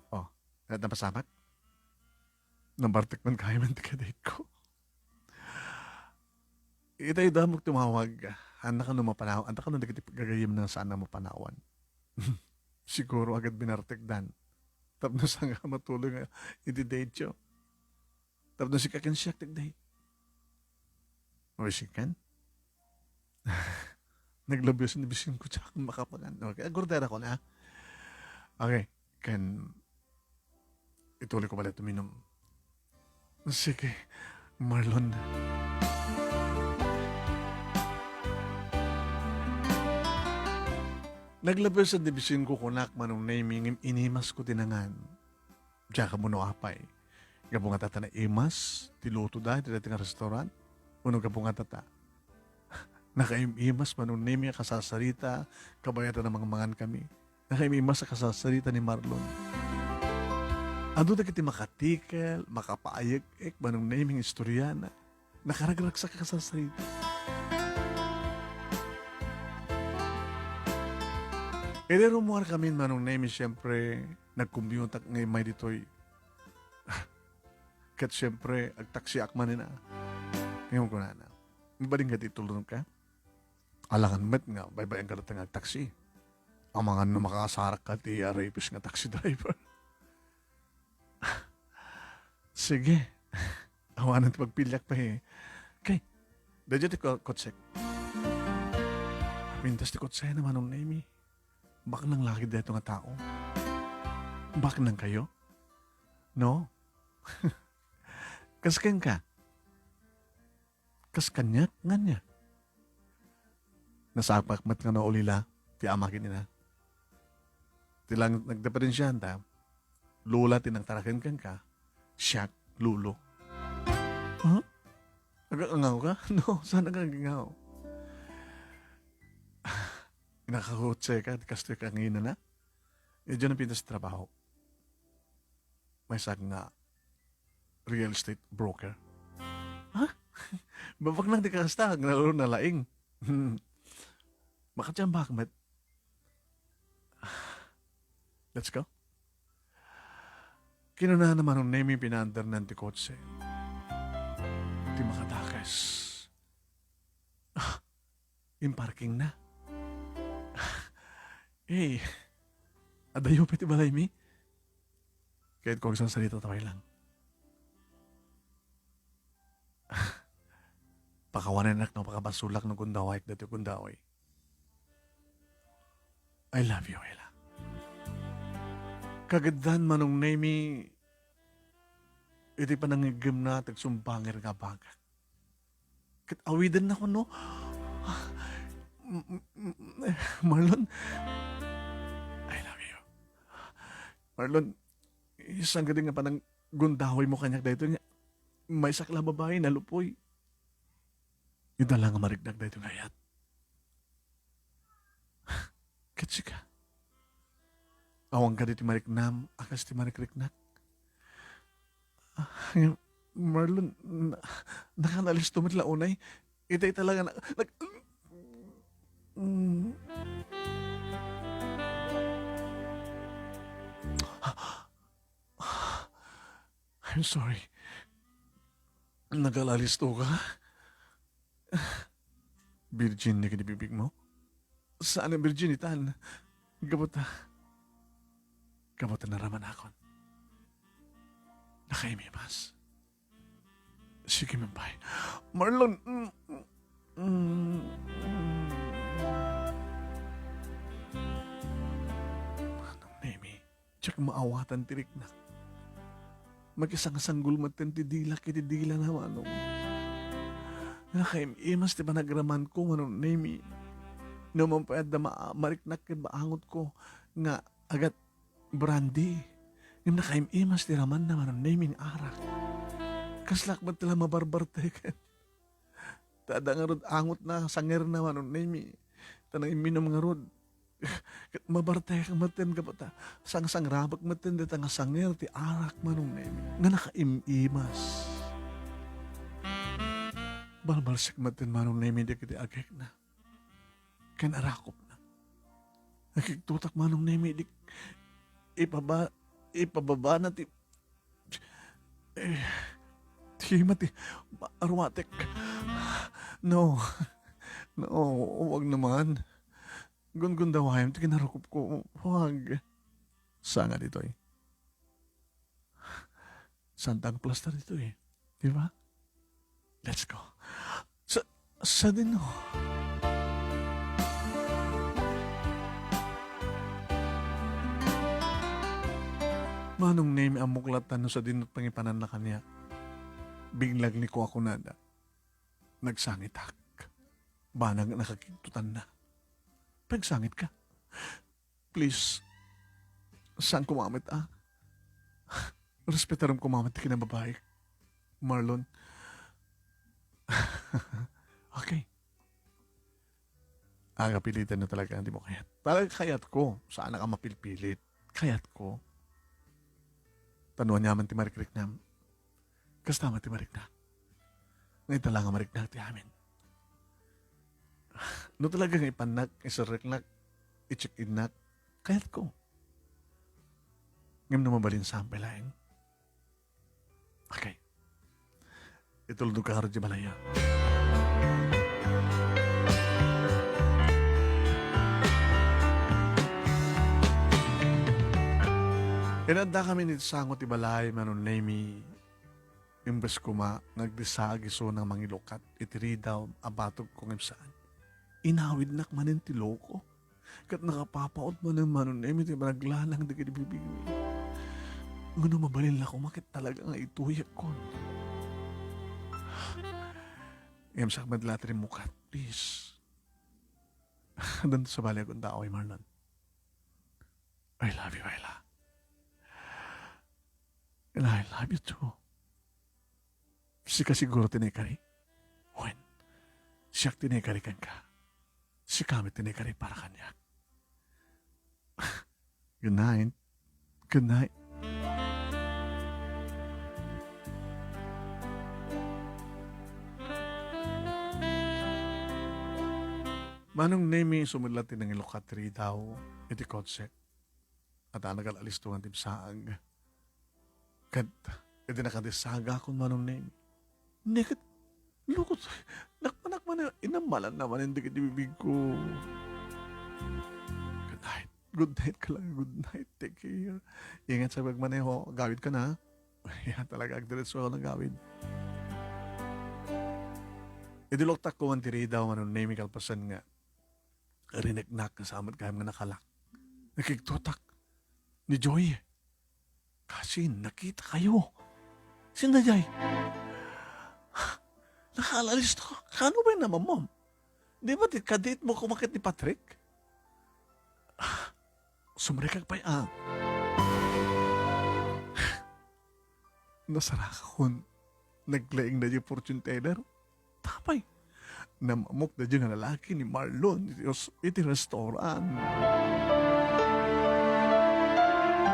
Oh, napasamat? Nambartik man kaya man tika-date ko. Itay damog tumawag. Anak ka nung mapanaw. Anak ka nung gagayim na saan na mapanawan. Siguro agad binartikdan. Tapos nga matuloy nga i-date siya. Tapos si kakin siya tig-date. O si kan? Naglabyo sa nabisyon ko siya kung makapagan. Okay, agordera ko na. Okay, kan ituloy ko pala tuminom. Sige, Marlon. Naglabyo sa dibisyon ko kunak manong naming inimas ko tinangan. Diya ka muna apay. Gabong nga tata na imas, tiluto dahil ti dating restaurant. Unong gabong nga tata. Nakaimimas manong naming kasasarita, kabayatan ng mga mangan kami. Nakaimimas sa kasasarita ni Marlon. Ando na kiti makatikel, makapaayag-ek, manong naming istoryana. Nakaragrak sa kasasarita. Rumuar kami manong name siyempre nagkumbyutak ngay may ditoy. Kat siyempre agtaksi akman na. Ngayon ko na. Mabaling ka ditulong ka? Alangan met nga, baybayan ka natin agtaksi. Ang mga makakasarak ka ti rapist nga taxi driver. Sige. Awanan ti pagpilyak pa Kay, dadya ti kotsek. Mintas ti kotsek naman ang name Bak nang laki dito nga tao? Bak nang kayo? No? Kasken ka. Kaskanyak nga niya. Nasapakmat nga na ulila, ti amakin nila. Tilang nagdeferensyanta, lula tinang tarakin kan ka, siyak, lulo. Huh? Nag-angaw ka? No, saan nag-angaw? Nakakutse ka, kasto ka ngayon na. Diyan ang pintas trabaho. May sak nga real estate broker. Ha? Babak nang di kasta, nalaro na laing. Makatiyang bakmet. Let's go. Kinunahan naman ng name yung pinandar ng tikotse. Di makatakas. Yung parking na. Eh, adayo piti balay mi. Kahit kung isang salita taway lang. Pakawanan anak no, pakabasulak ng kundaway, dati kundaway. I love you, Ella. Kagadan manong nemi, iti pa nangigim na, tagsumbangir nga baga. Kat awidan na ko, no? Marlon, I love you. Marlon, isang gading nga pa ng gundaway mo kanyak dahito niya. May sakla babae na lupoy. Ida lang nga marigdag dahito ngayat. Katsi ka. Awang ka di mariknam, akas ti marikriknak. Marlon, nakanalis tumit launay. Itay talaga na... I'm sorry. Nagalalisto ka? Virgin na kinibibig mo? Saan ang virginitan? Gabota na raman akon. Nakaimimas. Sige, mambay. Marlon! Anong nemi? Tsak maawatan tirik na. Mag-isang-sanggol matin ti dila kitidila na manong. Nakaimimas ti panagraman ko manong nemi. Naman pa yad na mariknak kin maangot ko nga agat brandy. Yung nakaimimas ti raman na manong nemi ni arak. Kaslak ba tila mabarbarte kan? Tada nga rod angot na sanger na manong nemi. Tanang iminom nga rod. Mabarte kang matin ka pata. Sang-sang rabak matin dita nga sanger ti arak manong nemi. Nga nakaimimas. Balbalsik matin manong nemi di kiti agek na. Kan arakop na. Nakiktutak manong nemi di ipababa na ti mati aromatic. No, wag naman. Gun dawayam ti kinarakop ko. Wag. Sanga dito eh. Santang plaster dito eh. Di ba? Let's go. Sa din no. Manong name ang muklatan no sa dinot pangipanan na kanya. Biglag ni ko ako nada. Nagsangitak. Banag nakakitutan na. Pagsangit ka. Please. Saan kumamit Respetaram kumamit ka na babae. Marlon. Okay. Pilitan na talaga, hindi mo kayat. Talaga kayat ko. Saan ka mapilpilit? Kayat ko. Tanuan niyaman ti marikrik na. Kastama ti marikna. Ngayon talaga marikna ti amin. No talaga nga ipanak, isariknak, i-check-in nak. Kayat ko. Ngayon na mabalin sampai laing. Okay. Itulog ka harap di balaya. Inanda kami ni Sangot Ibalay, manon nemi, imbes kuma, nagdisagi so ng mangilokat, itiri daw, abatog kung saan. Inawid nak manin ti loko. Kat nakapapaot mo ng manon nemi, ti naglalang di kinibibigmi. Ngano mabalin ako, makit talaga nga ituyak ko. Ngam sa madlatri mo ka, please. Doon sa bali akong tao ay Marlon. I love you, Ayla. And I love you too. Si ka siguro tinekari. When? Siya tinekari kan ka. Si kami tinekari para kanya. Good night. Good night. Manong nemi sumulat ng ilokatri daw iti kotse. At anagal alis to ang timsaag. Kat, iti nakadisaga kung manong nemi. Nekit, lukot, nakmanak man inamalan naman hindi kiti bibig ko. Good night. Good night ka lang. Good night. Take care. Ingat sa pagmaneho. Gawid ka na. Yan talaga. Agdiretso ako ng gawid. Iduloktak ko ang tiri daw manong nemi kalpasan nga. Rineknak kasama kaya nga nakalak. Nakiktotak ni Joy. Kasi nakita kayo. Sindayay. Nakalalis to. Kano ba yung naman, Mom? Di ba kadate mo kumakit ni Patrick? Sumrikag pa yan. Nasara ka kung naglaing na yung fortune teller. Tapay. Namamok na dyan ang lalaki ni Marlon iti restaurant.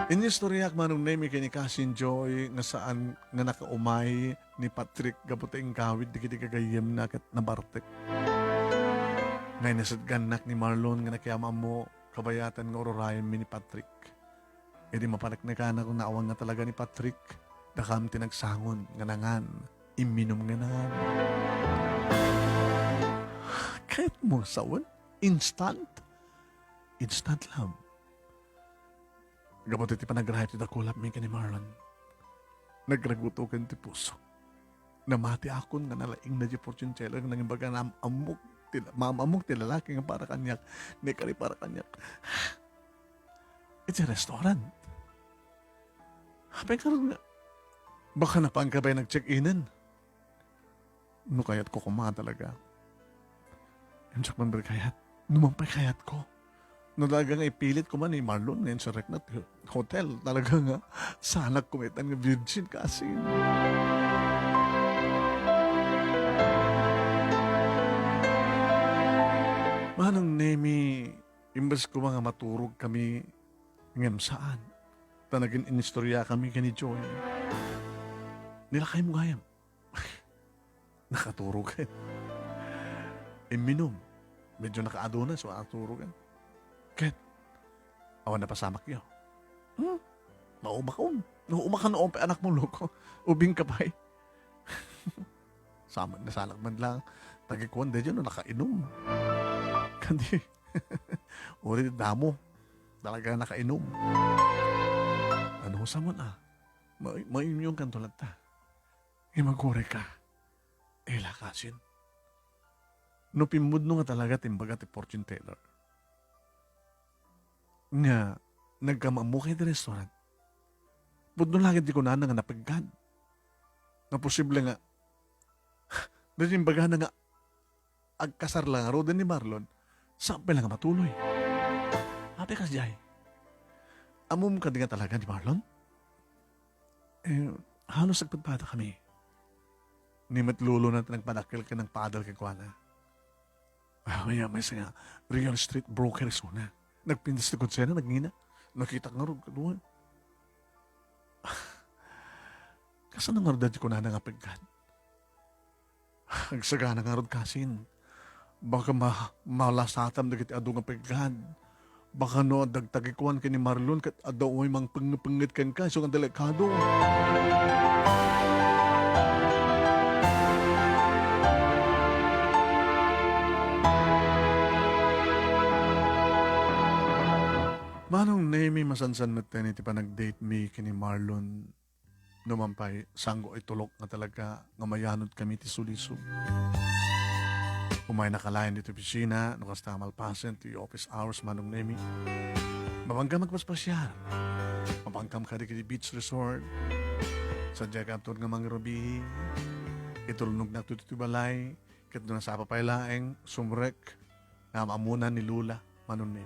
Inistoryak manong nemi kay ni Cousin Joy nga saan nga nakaumay ni Patrick gabuteng kawid di kiti kagayem na kat nabartek. Ngay nasadganak ni Marlon nga nakiyama mo kabayatan nga ororayan mi ni Patrick. E di mapanak na ka na kung naawang nga talaga ni Patrick dakam tinagsangon nga nangan iminom nga nangan. Kahit mo sawan, instant love. Gamot iti panagrahip ti dakulap mi ka ni Marlon. Nagraguto kan ti puso. Namati akon nga nalaing na di fortune teller nga nanging baga mamamok ti lalaki nga para kanyak. Nekari para kanyak. It's a restaurant. Hapay karon nga. Baka napang ka ba nag-check-inan? No kaya't ko kuma talaga. Ensak man berkayat. Numampay kayat ko. No talaga nga ipilit ko man ni Marlon na sa Reknat Hotel. Talaga nga sana kumitan nga virgin kasi. Manong nemi, imbes ko mga maturog kami ngem saan. Tanagin inistorya kami kani Joy. Nilakay mo gayam. Nakaturog eh. Iminom. Medyo nakaado na so aturugan. Ket, awan na pasamak yun. Naumakon. Naumakan noon pa anak mo loko. Ubing ka pa eh. Sama na salak man lang. Tagikuan din yun, nakainom. Kandi, uri damo. Talaga nakainom. Ano sa mo na? Mainyong kantulat ta. Imagore ka. Lakasin. No pimud no nga talaga timbaga ti fortune teller. Nga, nagkamamukay di restaurant. Budno lagi di ko na nga napaggan. Nga posible nga, dahil baga na nga, agkasar lang aro din ni Marlon, sampai lang nga matuloy. Happy ka siyay. Amum ka di nga talaga ni Marlon? Halos nagpadpada kami. Ni matlulo na nagpadakil ka ng padal kay Kuana. May nga, real estate broker suna. Nagpindis na konsena, nagngina. Nakita nga rin kaduan. Kasan nga rin ko na nangapagkan? Agsagana nga rin kasin. Baka malasatam na kiti ado nga pagkan. Baka no, dagtagikuan ka ni Marlon kat adaw may mang pangit kan ka. So, ang delikado. Manong nemi masansan natin iti pa nag-date me kini Marlon numampay sanggo ay tulok nga talaga nga mayanod kami ti sulisog. Umay nakalayan dito opisina, nukas tamal pasen ti office hours manong nemi. Mabangga magpaspasyal. Mapangkam ka di beach resort. Sadya ka nga mga rubi. Itulnog na tutubalay. Kit na sa papaylaeng sumrek. Na maamunan ni Lula. Manunin.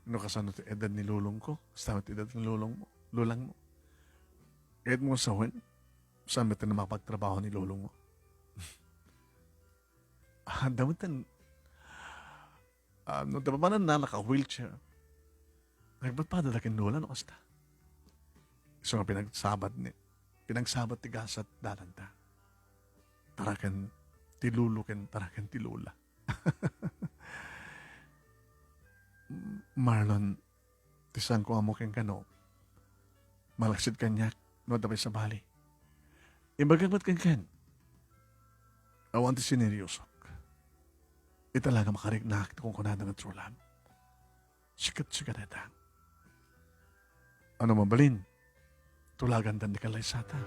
Ano kasano ti edad ni lulong ko? Kasama ti edad ni lulang mo. Kahit mo sawin, saan ba ito na makapagtrabaho ni lulong mo? Damitan, no, diba ba na naka-wheelchair? Ay, ba't pa dalakin lula, no, kasta? So nga pinagsabat ti gasat dalanta. Tarakan ti luluken, tarakan ti lula. Marlon, tisan ko amo keng kano. Malaksid kanyak, no dabay sa bali. Imbagagat keng ken. Awan ti sineryosok. Italaga makarignak kung kunada ng trulam. Sikat-sikat etang. Ano mabalin? Tulagan dan di kalaysata.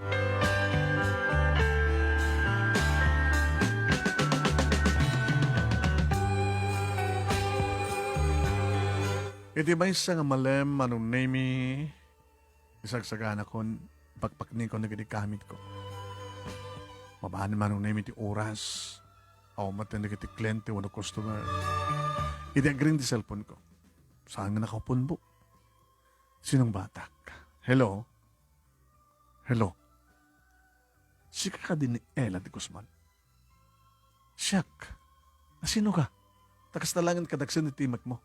Iti ba isa nga malem anong name isagsagana kon pagpakni ko nagadikamit ko. Mabaan man anong name iti oras. Aw matindi iti kliyente wano customer. Iti agring di cellphone ko. Saan nga nakapunbo? Sinong batak? Hello? Hello? Sika ka din ni Ella di Guzman. Siyak. Sino ka? Takas talangan kadagsan ni timak mo.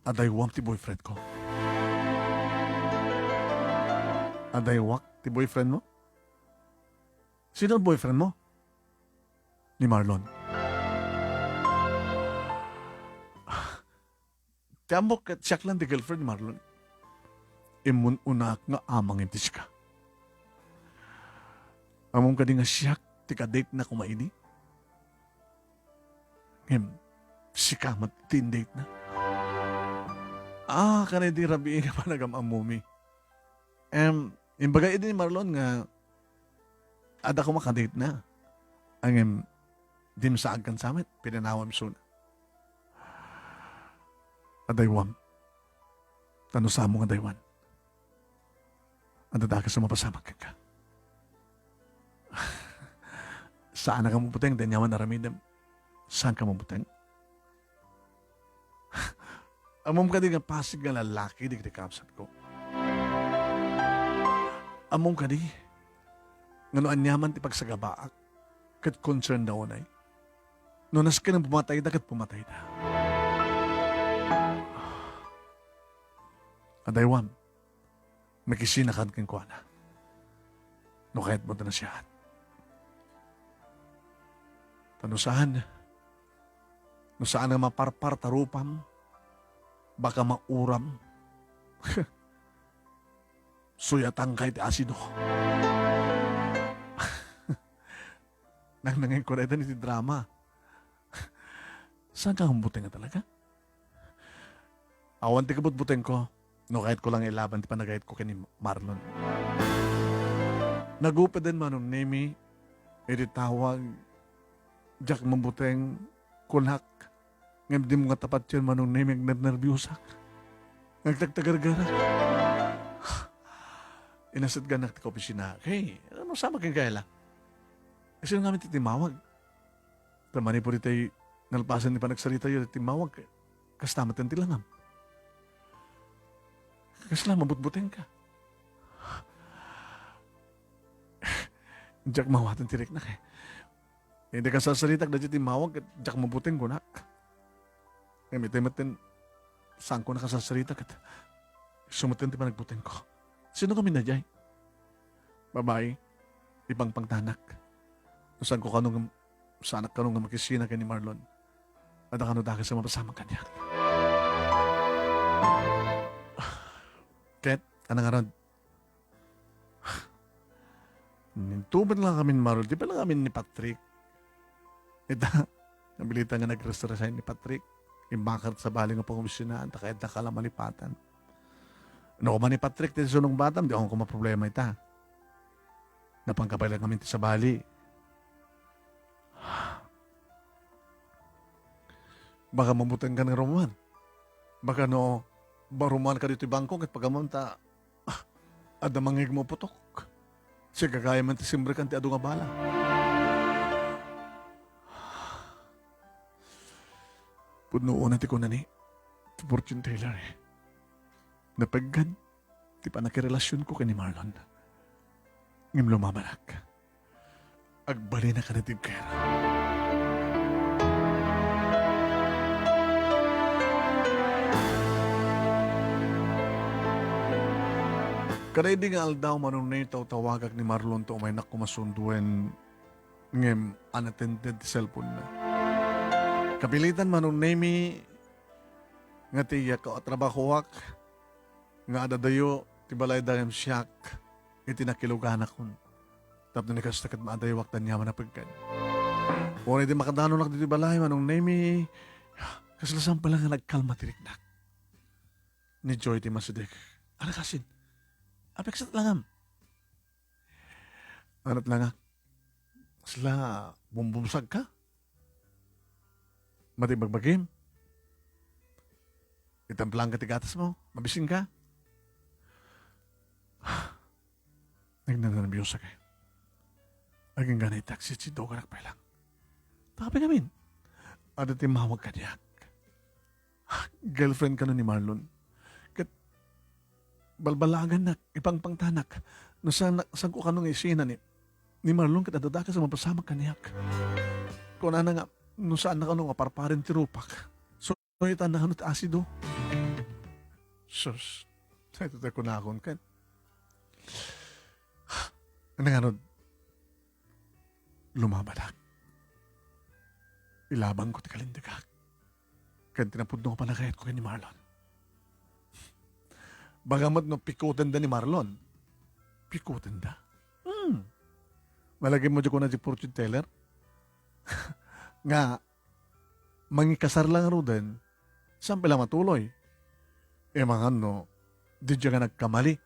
Adaywak ti boyfriend ko. Adaywak ti boyfriend mo? Sino ang boyfriend mo? Ni Marlon. Tiyambok at siyak lang ti girlfriend ni Marlon. Imun unak nga amang intis ka. Among ka di nga siyak ti ka-date na kumaini. Sikamat tin date na. Kanay di rabi nga pa nagamamumi. Imbaga ni Marlon nga ada ko makadate na. Ang dim sa agkan samit, pinanawam suna. Adaywam. Tano sa mo nga daywan. Ang dadaka sa mapasamag ka. Saan na ka mabuteng? Danyaman naramidam. Saan ka mabuteng? Amom ka di nga pasig nga lalaki di kapsat ko. Amom ka di. Ngano anyaman ti pagsagabaak. Kat concern daw na Nunas ka nang pumatay da kat pumatay da. Adaywam. Makisinakan kang kuana. No kahit mo na siya. Tanusahan. No saan nga maparpar tarupam. Baka mauram. Suyatang kahit asido. Nang nangin ko na ito drama. Saan ka humbutin nga talaga? Awan ti kabut-butin ko. No kahit ko lang ilaban ti panagayit ko kini Marlon. Nagupad din man ng nemi. Iti tawag. Jack mambuteng kulak. Ngayon di mo nga tapat yun manong name yung nervyusak. Nagtagtagargara. Inasad ka na ka opisina. Hey, ano sama kang kaila? Kasi nung namin titimawag. Tamani po rin tayo nalpasan ni panagsalita yun titimawag. Kastamat ang tilangam. Kasi lang mabutbutin ka. Jack mawatan tirik na kay. Hindi ka sasalitak na dyan timawag at Jack mabuting ko na. Mitin, saan ko nakasasarita kat sumatin ti panagbutin ko. Sino kami na dyan? Babae, ibang pangtanak. Saan ko kanong, saan kanong makisina kay ni Marlon. At akano dahil sa mapasamang kanya. Ket, anang arad? Nintuban lang kami ni Marlon. Di pa lang kami ni Patrick. Ita, nabilita nga nag-resign ni Patrick. Imbakar sa bali nga pangumisinaan, kahit nakala malipatan. Ano ko man ni Patrick, ti sunong batam, di ako kumaproblema ita. Napangkapay lang kami sa bali. Baka mabutan ka ng Roman. Baka no, baruman ka dito bangko at pagamunta, ada mangig mo putok. Siya kagaya man ti simbre kan ti adu nga bala. Punuon na ti ko na ni, ti Fortune Taylor eh. Napaggan, ti pa nakirelasyon ko kay ni Marlon. Ngim lumabanak. Agbali na ka na kera. Karay di nga aldaw manunay tawagag ni Marlon to may nakumasunduen ngem unattended cellphone na. Kapilitan manunay mi nga tiya ka trabahoak nga adadayo ti balay dayam siyak iti nakilugan akon. Tapos na nikastakat maadayawak tan yaman na pagkan. Kung di makadano nak dito balay manunay mi kasalasan pala nga nagkalma tiriknak. Ni Joy ti Masudik. Ano kasin? Apeksat langam. Anat lang sila bumbumsag ka? Mati bagbagim? Itamplang ka tigatas mo? Mabising ka? Nagnananabiyosa ka. Aging ganay taxi si Dogarak pa lang. Tapi namin. Ada timawag ka niyak. Girlfriend ka nun ni Marlon. Balbalagan na, ipang pangtanak. Saan ko kanong isina ni Marlon kat adadaka sa mapasama kaniyak. Kung ano nga, saan na kanong aparparin tirupak. So, ita na kanot asido. Sus, ito tayo kunakon kan. Ano nga lumabadak. Ilabang ko ti kalindigak. Kan tinapudno ko pa na kahit ko ni Marlon. Bagamat no pikutan da ni Marlon. Pikutan da? Malagay mo dyan ko na si Fortune Teller. Nga, mangikasar lang ro din, saan pala matuloy? Mga no, di dyan nga nagkamali.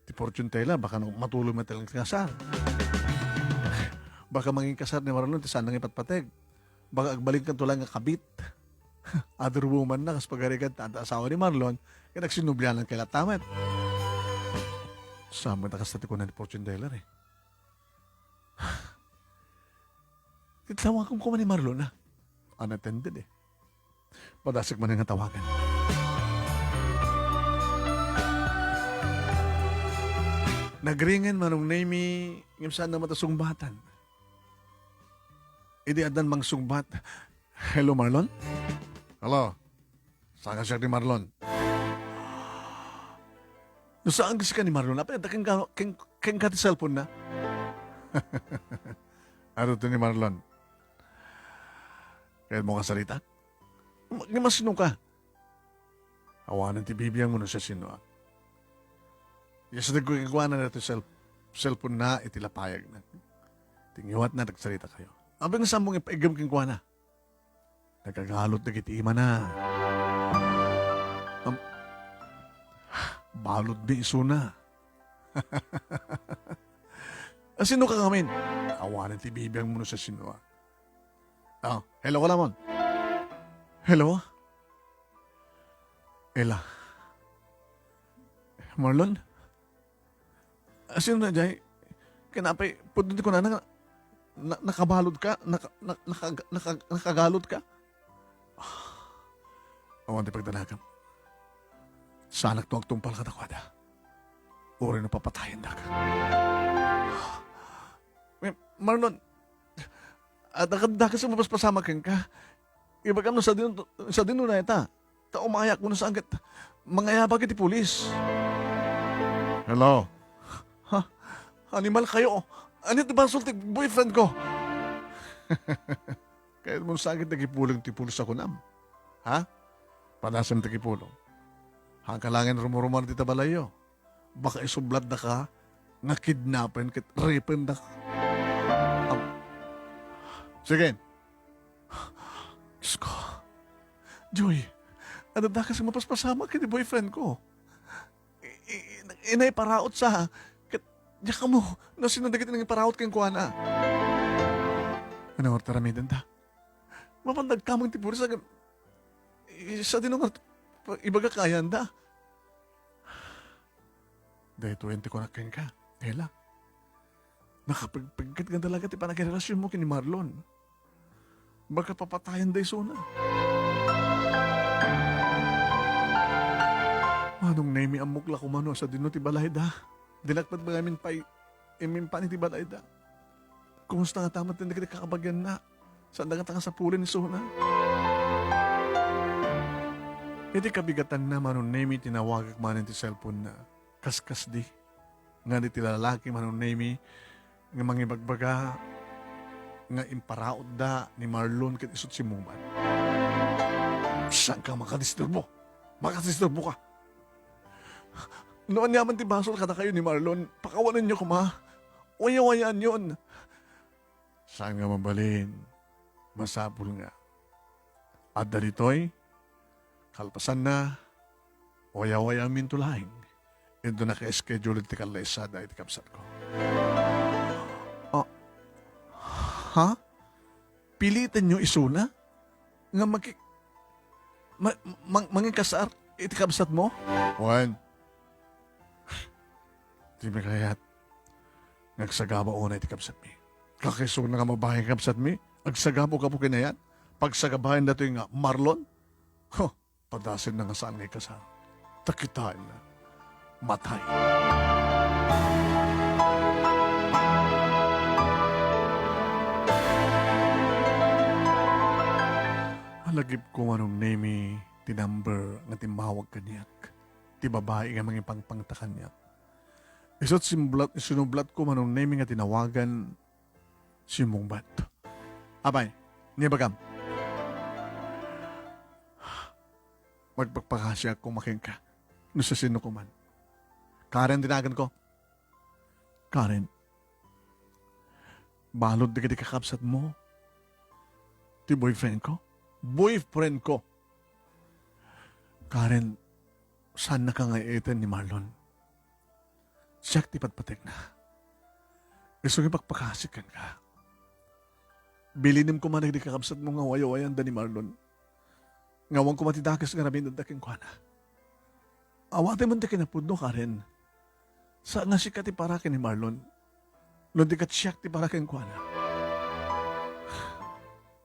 Si Fortune Teller, baka no, matuloy mo talang kasar. Baka mangikasar ni Marlon, saan nang ipatpateg. Baka agbalik ka tulang nga kabit. Other woman na, kas pagarigan tanda asawa ni Marlon, kaya nagsinubyan lang kaila tamat. Sama na kastati ko na ni Fortune Teller eh. Tawag ko man ni Marlon na. Unattended eh. Padasig man nga tawagan. Nagringen manong name ng saan na matasumbatan. Idi adan mang sungbat. Hello Marlon? Hello. Saan ka siya ni Marlon? No, saan kasi ka ni Marlon? Apa keng ka ti cellphone na? Ano to ni Marlon? Kaya mo kasalita? Masino ka? Awanan ti bibiyang mo na siya sino. Yes, nagkukikuanan na ito cellphone na itilapayag na. Tingiwat na nagsalita kayo. Abang sambong ipaigam king kuana. Nagkagalot na kitiima na. Balot di iso na. Sino ka kamin? Awanan ti bibiyang mo na siya sino. Oh, hello ka lamon. Hello? Ella. Marlon? Sino na dyan? Kinapay, puto ko na nakabalod ka? Nakagalod ka? Awan di pagdanagan. Sanak tuwag tumpal ka takwada. Uri na papatayin na ka. Marlon, at nakadaka sa mapaspasama ka. Ibagam na sa dino na ita. Umayak mo na sa agad. Mangayabag iti pulis. Hello? Ha? Animal kayo. Ano ito ba sulti boyfriend ko? Kaya mo sa agad nagipulang ti pulis ako nam. Ha? Panasan nagipulong. Hangkalangin rumurumar ti tabalayo. Baka isublad na ka, nga kidnapin, rapen na ka. Sige. Diyos ko. Joy, ano na kasi mapaspasama ka ni boyfriend ko? Inay paraot sa, diya ka mo, na sinundagit ng paraot kayong kuha na. Ano, taramidan ta? Mapandag kamang tipuri sa dinungar, Ibaga kaya da. Dahil 20 ko na ka. Ela. Nakapagpagkat ka talaga ti panagrelasyon mo kini Marlon. Baka papatayan day suna. Manong name amok la kumano sa dino ti balay da. Dinakpat ba gamin pa imin pa ni ti balay da. Kumusta nga tamat na kakabagyan na. Saan na nga sa pulin ni suna. Iti kabigatan na manong name tinawagak manin ti cellphone na. Kaskas di. Nga di ti lalaki manong name nga mangibagbaga nga imparaot da ni Marlon ket isot si Muman. Saan ka makadisturbo? Makadisturbo ka. Noon yaman ti basol kada kayo ni Marlon, pakawalan niyo kuma. Waya-wayaan yun. Saan nga mabalin? Masapul nga. At daritoy, kalpasan na, waya-waya mintulaing. Ito naka-schedule ti kalaysa da iti kapsat ko. Ha? Pilitan nyo isuna? Nga mangikasar iti kapsat mo? Juan. Di ba kaya't nagsagaba una iti kapsat mi. Kakisuna nga mabahay kapsat mi, agsagabo ka po kinayat. Pagsagabahin na ito yung Marlon, padasin na nga saan ngay kasar. Takitaan na. Matay. Alagip ko anong name ti number nga timawag kanyak. Ti babae nga mga pangpangtakan niya. Isot sinublat ko manong name nga tinawagan si Mungbat. Abay, niya bagam. Magpagpakasya kung making ka. No sa sino ko man. Karen, tinagan ko. Karen, balod di ka di kakapsat mo. Ti boyfriend ko. Boyfriend ko. Karen, saan na ka ngaitan ni Marlon? Siyak ti patpatek na. Gusto nga pagpakasikan ka. Bilinim ko man di kakapsat mo nga wayawayan da ni Marlon. Ngawang ko matidakas nga rabin da daking kwa na. Awate mo di kinapudno, Karen. Saan nga siya ti parakin ni Marlon? Lundi kat siyak ti parakin kwa na.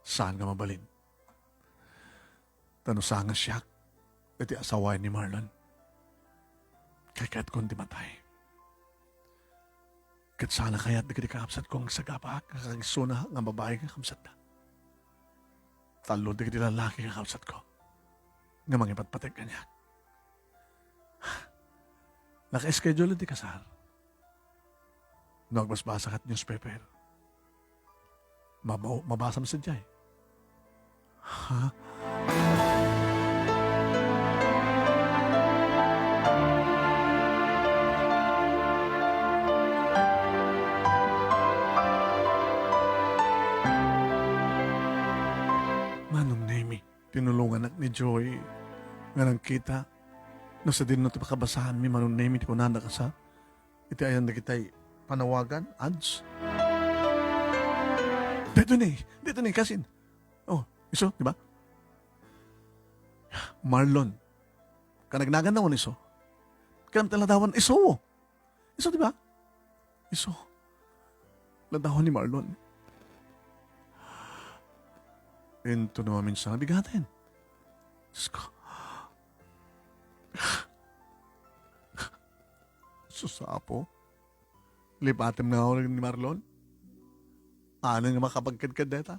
Saan nga mabalin? Tano saan nga siyak? Iti asawain ni Marlon. Kaya't kung di matay. Kat sana kaya't di kakapsat kong sagapa kakagisuna nga babae nga kamsat na. Talo di lalaki nga kamsat ko. Nga mangipatpatek kanya. Naka-schedule di kasar. Nagbasbasa kat newspaper. Mabasa mo sa dyan. Ha? Manong Nemi, tinulungan ni Joy nga nang kita no sa din no ti pakabasahan mi Manong Nemi ti kunanda ka sa iti ayan na kita'y panawagan, ads. Dito ni, kasin. Oh, iso, di ba? Marlon, kanagnagan na iso. Kanam taladawan, iso. Iso, di ba? Iso. Ladawan ni Marlon. Ito naman minsan nabigatin. Diyos ko. Susapo. Lipatim na ako ni Marlon. Ano nga makapagkadkad deta?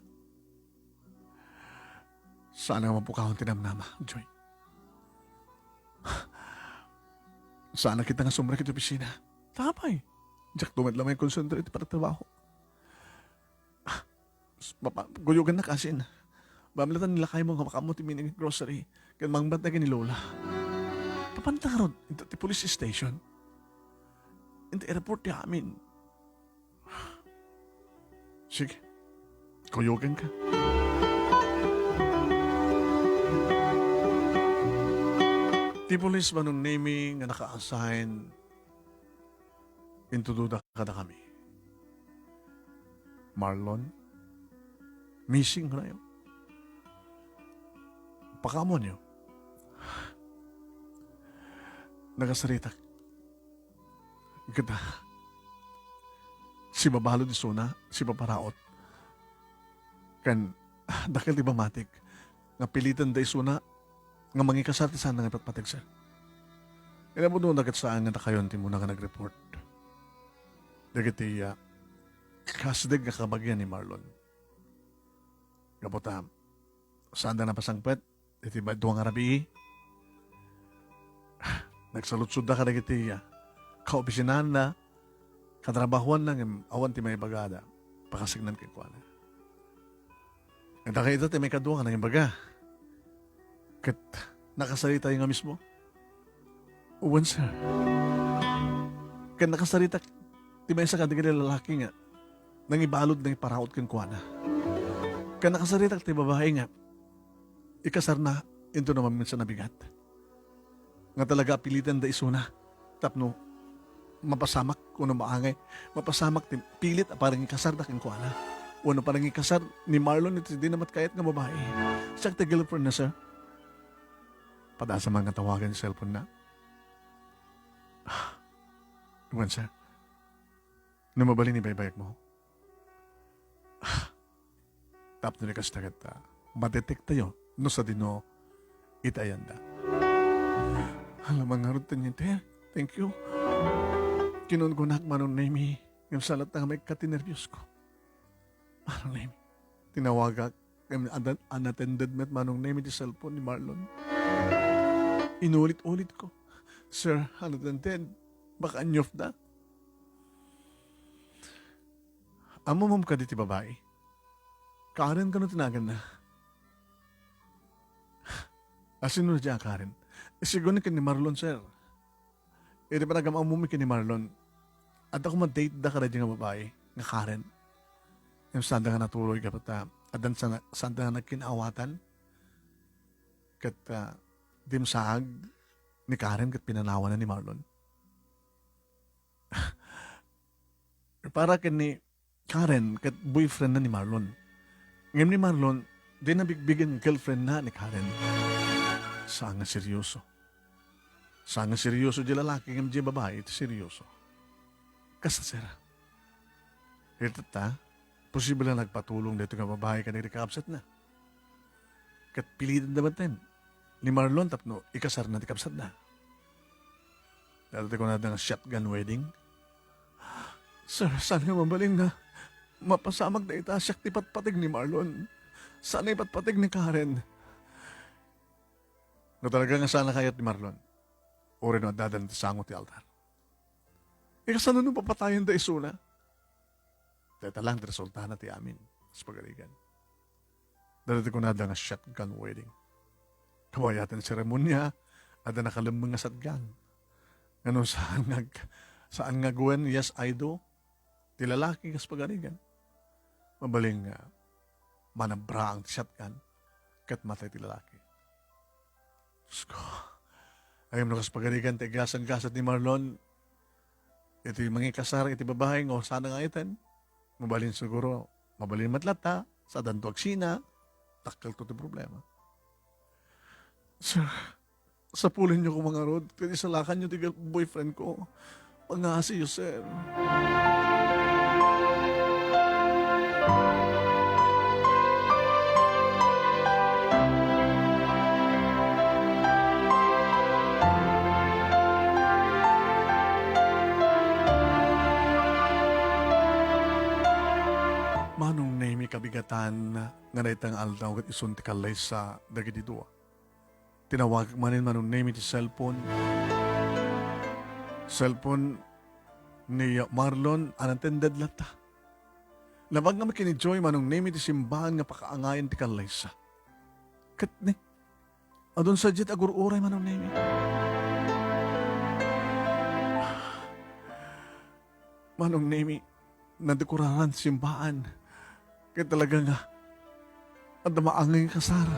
Sana nga mapukahon tinamnama, Joy. Sana kita nga sumra kita opisina. Tapay. Diyak tumad lang may concentrate para trabaho. Guyugan na kasin. Bamlatan nila kayo mga makamuti mining grocery. Kaya mangbat na ni Lola. Papanta ka ron. Ito ti police station. Ito airport ni amin. Sige. Guyugan ka. Ti police ba nung naming nga naka-assign intududa ka na kami. Marlon, missing na yun. Pakamon yun. Nakasarita. Kita. Si babalo di suna, si paparaot. Kan, dakil di bamatik. Nga pilitan da isuna, nga mangikasar ti sana nga patpatig sir. Ina mo doon dagat saan nga nakayon ti mo na nga nag-report. Dagat ti kasdig nga kabagyan ni Marlon. Kaputa, saan da napasangpet, iti ba duwang arabi nagsalutsud da ka dagat ti kaopisinahan na, katrabahuan lang, awan ti may bagada, pakasignan kay kuwana. Ang daka ito ti may kaduwa ka ng baga. Kat nakasalita yung nga mismo. Uwan, sir. Kat nakasalita, di ba isa kadigil lalaki nga, nang ibalod nang iparaot kang kuwana. Kat nakasalita, ti babae nga, ikasar na, ito naman minsan nabigat. Nga talaga pilitan da isuna, tapno, mapasamak kuno maangay, mapasamak ti pilit parang ikasar da kang kuwana. Uno parang ikasar ni Marlon, ito di namat kayat nga babae. Siya ti girlfriend na, sir. Padasa mga tawagan sa cellphone na. Iwan, sir. Namabali ni baybayak mo. Tap na nikas tagat madetek tayo no sa dino itayanda. Alam mga rutin niya, te. Thank you. Kinon ko na manong name yung salat na may katinervyos ko. Manong name. Tinawagak unattended met manong name di cellphone ni Marlon. Inulit-ulit ko. Sir, unattended. Baka anyof na. Amo mong ka di ti babae. Karen ka no tinagan na. Asin mo dyan, Karen? Siguro ni ni Marlon, sir. E di pa nagamamumi ni Marlon. At ako ma-date da ka na dyan nga babae. Nga Karen. Yung sanda nga natuloy ka pata. At dan sanda nga nagkinaawatan. Kat dimsahag ni Karen kat pinanawan na ni Marlon. Para ni Karen kat boyfriend na ni Marlon. Ngayon ni Marlon, di nabigbigan girlfriend na ni Karen. Saan nga seryoso. Saan nga seryoso di lalaki ngayon di babae, iti seryoso. Kasta sira. Ito posible na nagpatulong dito nga babae ka na kakabsat na. Kat pilitan naman din. Ni Marlon tapno, ikasar na ti kapsat na. Dati ko na ng shotgun wedding. Sir, saan nga mabaling na mapasamag na itasyak ti patpatig ni Marlon? Saan na ipatpatig ni Karen? No talaga nga sana kayat ni Marlon. Uri no dadan ti sango ti altar. Ikasano nung papatayan da isuna? Dito lang ti resulta na ti amin. Sa pagaligan. Dati ko na nga shotgun wedding. Kawayatan seremonya, ada nakalambang nga satgan. Ano saan nga gwen, yes, I do. Ti lalaki kas pagarigan. Mabaling manabra ang shotgun, kat matay ti lalaki. Diyos ko, ayun no kas pagarigan, ti gasan-gasat ni Marlon, iti mangikasar, iti babae, o sana nga itan, mabalin siguro, mabalin matlata, sa dantuag sina, takal to ti problema. Sir, sapulin niyo ko mga rod. Kasi salakan niyo tigal boyfriend ko. Pangasi niyo, sir. Manong name kabigatan nga naitang aldaw kat isun ti kalay sa dagiti dua. Tinawag manin manong name iti cellphone. Cellphone ni Marlon unattended lata. Labag nga makini-joy manong name iti simbahan nga pakaangayan ti kalaysa. Kat ni, adon sa jet agur-uray manong name. Manong name, nadekuraran simbahan. Kaya talaga nga, at maangay kasara.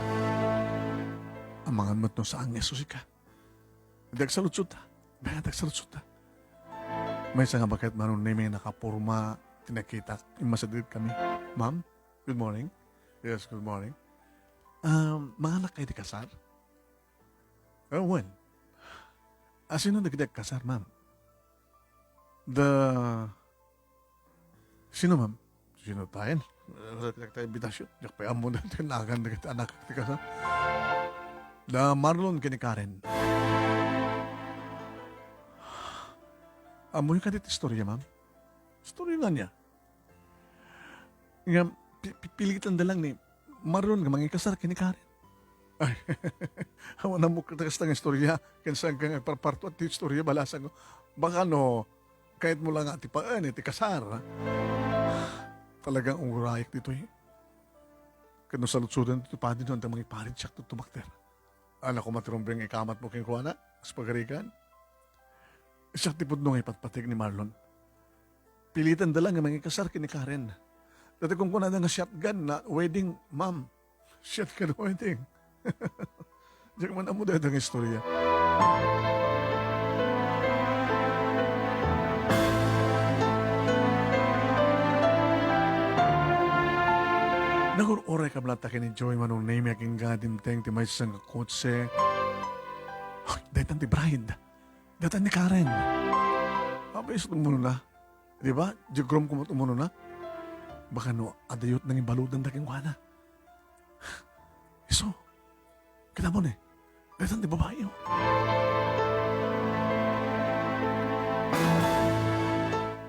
Amangan mo't no saan nga susika. Dagsalutsut ta. Baya dagsalutsut ta. May isa nga bakit manong name nakapurma, tinakita, imasadid kami. Ma'am, good morning. Yes, good morning. Mga anak kayo di kasar? When? Sino nagdag kasar, ma'am? The... Sino, ma'am? Sino tayo? Nagdag tayo invitation. Yak pa mo na tinagan na kita anak ti kasar. The Marlon kini Karen. Amoy ka dito istorya, ma'am? Istorya nga niya. Nga, pilitan na lang ni Marlon nga mangikasar kini Karen. Ay, hawa na mo katakas ng istorya. Kansan ka nga parparto at ti istorya balasan ko. Baka no, kahit mo lang ati paan, iti kasar. Ha? Talagang ungurayak dito eh. Kano salutsudan dito pa din ang mga iparin siya tumakter. Anak ko matirumbing ikamat mo kay Kuana, sa pagarikan. Siya tipod nung ipatpatig ni Marlon. Pilitan da lang nga mangikasar kini Karen. Dati kung kuna na nga shotgun na wedding, ma'am. Shotgun wedding. Diyan man amo dahil ang istorya. Nagur-oray ka blata ni Joy manong name yaking gadim teng ti may isang kotse. Ay, dahil ti bride. Datan ni Karen. Abay, isang muna na. Di ba? Jigrom kumot umuno na. Baka no, adayot nang ibaludan daking wana. Iso, kita mo ni. Datan di babae oh.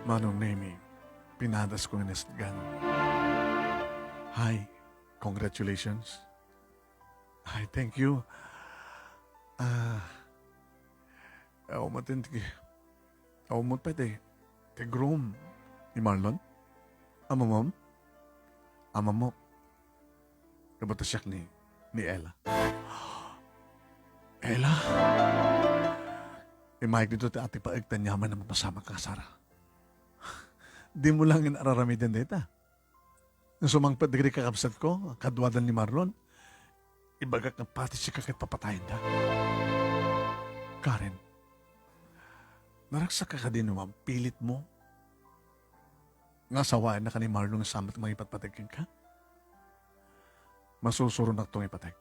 Manong Nemi, pinadas ko ng nestgan. Hi, congratulations. Hi, thank you. Ako matindi. Ako mo pa te groom ni Marlon. Ama mo? Ama mo. Kabata siya ni Ella. Ella? Imayag dito ti ati paagtan yaman na mapasama ka, Sarah. Di mo lang inararamidan dita. Nung sumangpad digri kakabsat ko, kadwadan ni Marlon, ibagak ng pati siya kakit papatayin da. Karen, naraksa ka din naman, pilit mo. Nga sawaan na ka ni Marlon sa samat mga ipatpatigin ka. Masusuro na itong ipatig.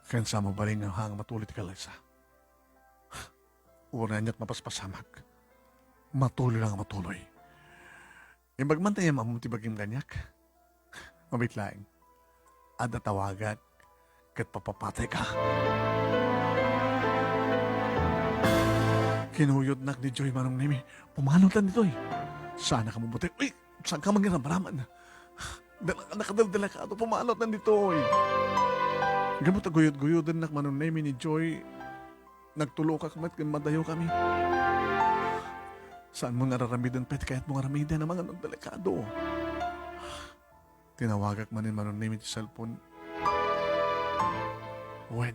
Kaya sa mo balin ng hang matulit ka laysa. Una niya't mapaspasamak. Matuloy lang matuloy. Imbagmantay ang mamutibaging ganyak. Mabit laing. Ada tawagan. Kat papapatay ka. Kinuyod nak ni Joy Manong Nemi. Pumanot lang dito eh. Sana ka mabuti. Uy, saan ka mangiram-raman? Nakadaldala ka ito. Pumanot lang dito eh. Gamot ang guyod-guyodan nak Manong Nemi ni Joy. Nagtulo ka kamat kan madayo kami. Saan mo nararamidan pet kaya't mo naramidan ang mga nang delikado. Tinawagak man ni Manong Nemi ti cellphone. When?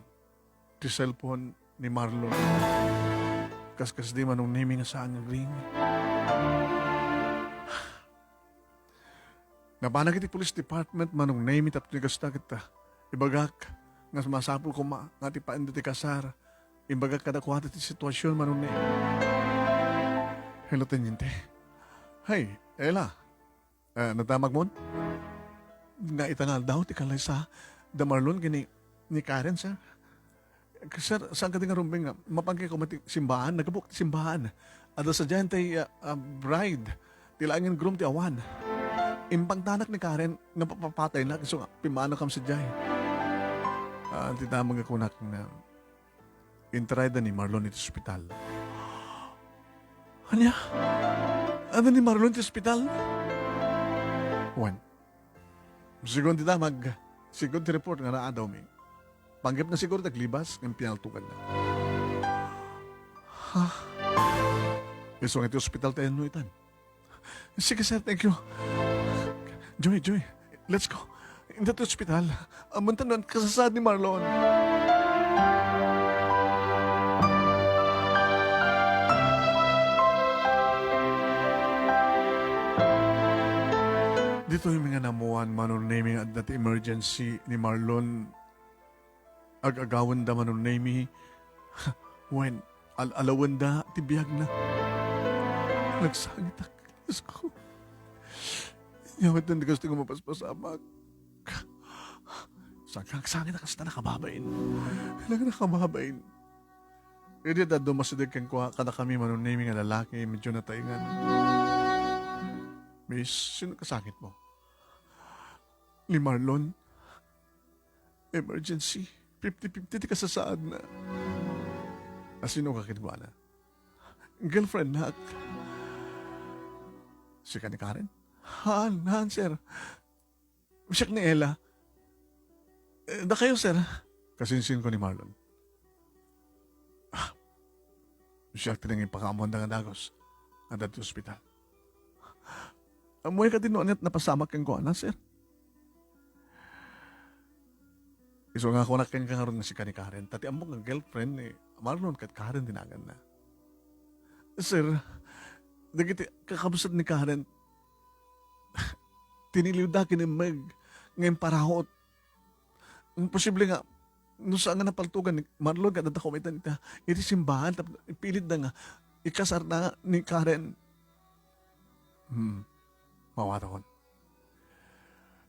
Ti cellphone ni Marlon. Kaskas di Manong Nemi nga saan ang ring. Nabanag iti police department Manong Nemi tapos ni gasta kita. Ibagak nga sumasapol ko nga ti paanda ti kasar. Ibagak kadakwata ti sitwasyon Manong Nemi. Hello, Teniente. Hay, Ella. Natamag mo? Nga itangal daw, ti kalay sa Damarlon ni Karen, sir. Sir, saan ka din nga rumbing? Mapangkay ko mati simbahan, nagabuk ti simbahan. Ada sa dyan tay bride, tilangin groom ti awan. Impang tanak ni Karen, napapapatay na, so pimano kam sa dyan. Titamag ako na intrada ni Marlon iti ospital. Anya? Ano ni Marlon sa ospital? Juan. Sigon ti damag. Sigon ti report nga naa daw mi. Panggap na siguro taglibas ng pinaltukan na. Ha? Iso nga ti ospital tayo no itan. Sige sir, thank you. Joy, let's go. Hindi ti ospital. Amantanan kasasad ni Marlon. Dito yung mga namuan Manong Nemi at that emergency ni Marlon. Ag-agawan da Manong Nemi. When alawan da tibiyag na. Nagsangit ako. Diyos ko. Yawat na gusto ko mapaspasamak. Sangit ako sa nakababain. Nakababain. Hindi da dumasidig kang kuha kada kami manunimi nga lalaki, medyo nataingan. Miss, sino kasakit mo? Ni Marlon. Emergency. 50-50 ti kasasaad na. Sino ka kinwa na? Girlfriend na. Si ka ni Karen? Han, sir. Siyak ni Ella. Da kayo, sir. Kasinsin ko ni Marlon. Siyak tinangin pakamuan nga dagos. Ang dati ospital. Amoy ka tinuanit na pasamak kang kuha na, sir. Iso nga ako nakin ka nga rin si Karen. Tati amok ng girlfriend ni Marlon kat Karen dinagan na. Sir, dagiti kakabusad ni Karen, tiniliw da kini Meg ngayon parahot. Ang posible nga, no saan nga napaltugan ni Marlon ka natakumitan ita, iti simbahan, pilit na nga, ikasar na ni Karen. Mawata kon.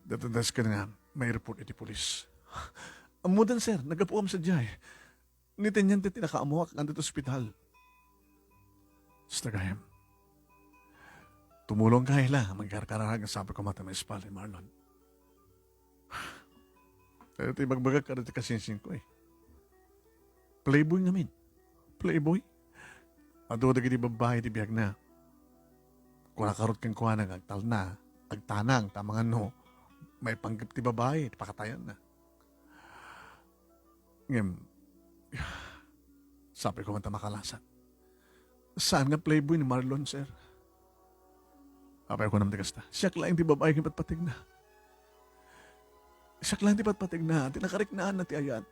Datandas ka na nga, may report iti polis. Amudan sir, nagapuam sa jay. Nitinyan ti tinakaamuak ang dito ospital. Stagayam. Tumulong ka hila, magkarkararag ang sabi ko mata may espal ni Marlon. Pero ito ibagbagag ka rin kasinsin ko eh. Playboy namin. Playboy? Ado da gini babae di biyag na. Kung nakarot kang kuha ng agtal na, agtanang, tamangan no, may panggap ti babae, pakatayan na. Ngayon, sabi ko mata makalasan. Saan nga playboy ni Marlon, sir? Apay ko naman kasta. Siyak lang di babae ng patpatig na. Siyak lang di patpatig na. Tinakariknaan na ti ayat.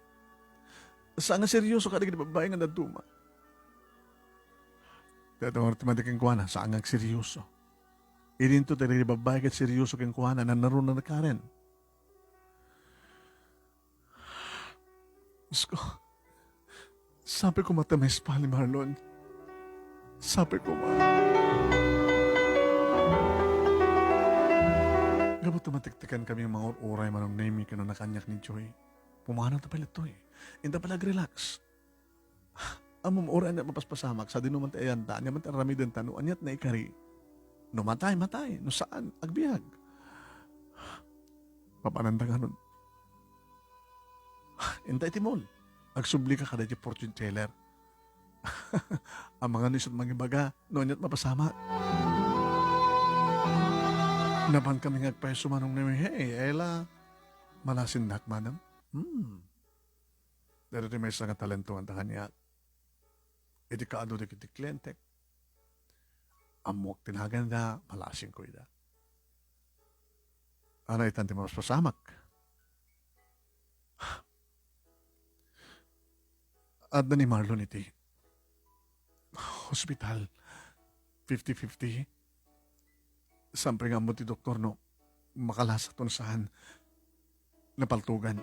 Saan nga seryoso ka di babae nga naduma? Dito nga timadiking kuha na. Saan nga seryoso? Ininto tayo di babae kat seryoso kang kuha na naroon na Karen. Diyos ko, sabi ko matamis pa ni Marlon. Sabi ko ma. Gabot tumatiktikan kami yung mga oray manong name ka na nakanyak ni Joy. Pumanang ta pala ito eh. Hindi pala relax. Amom oray na mapaspasamak sa dinuman ti ayan ta. Anyaman ti rami din tanu. Anyat na ikari. No matay. No saan? Agbiag. Papanandangan nun. Intay timol. Agsubli ka kada di fortune teller. Ang mga nisot mga baga, noon ya't mapasama. Naban kami ngagpeso manong namin, hey, Ella, malasin nak manam. Dito may isang talento ang kanya. Iti kaado di kiti klientek. Amok tinagan na, malasin ko ida. Ano itan ti mas pasamak? At na ni Marlon iti. Hospital. 50-50. Sampay nga mo ti doktor no. Makalasa to saan. Napaltugan.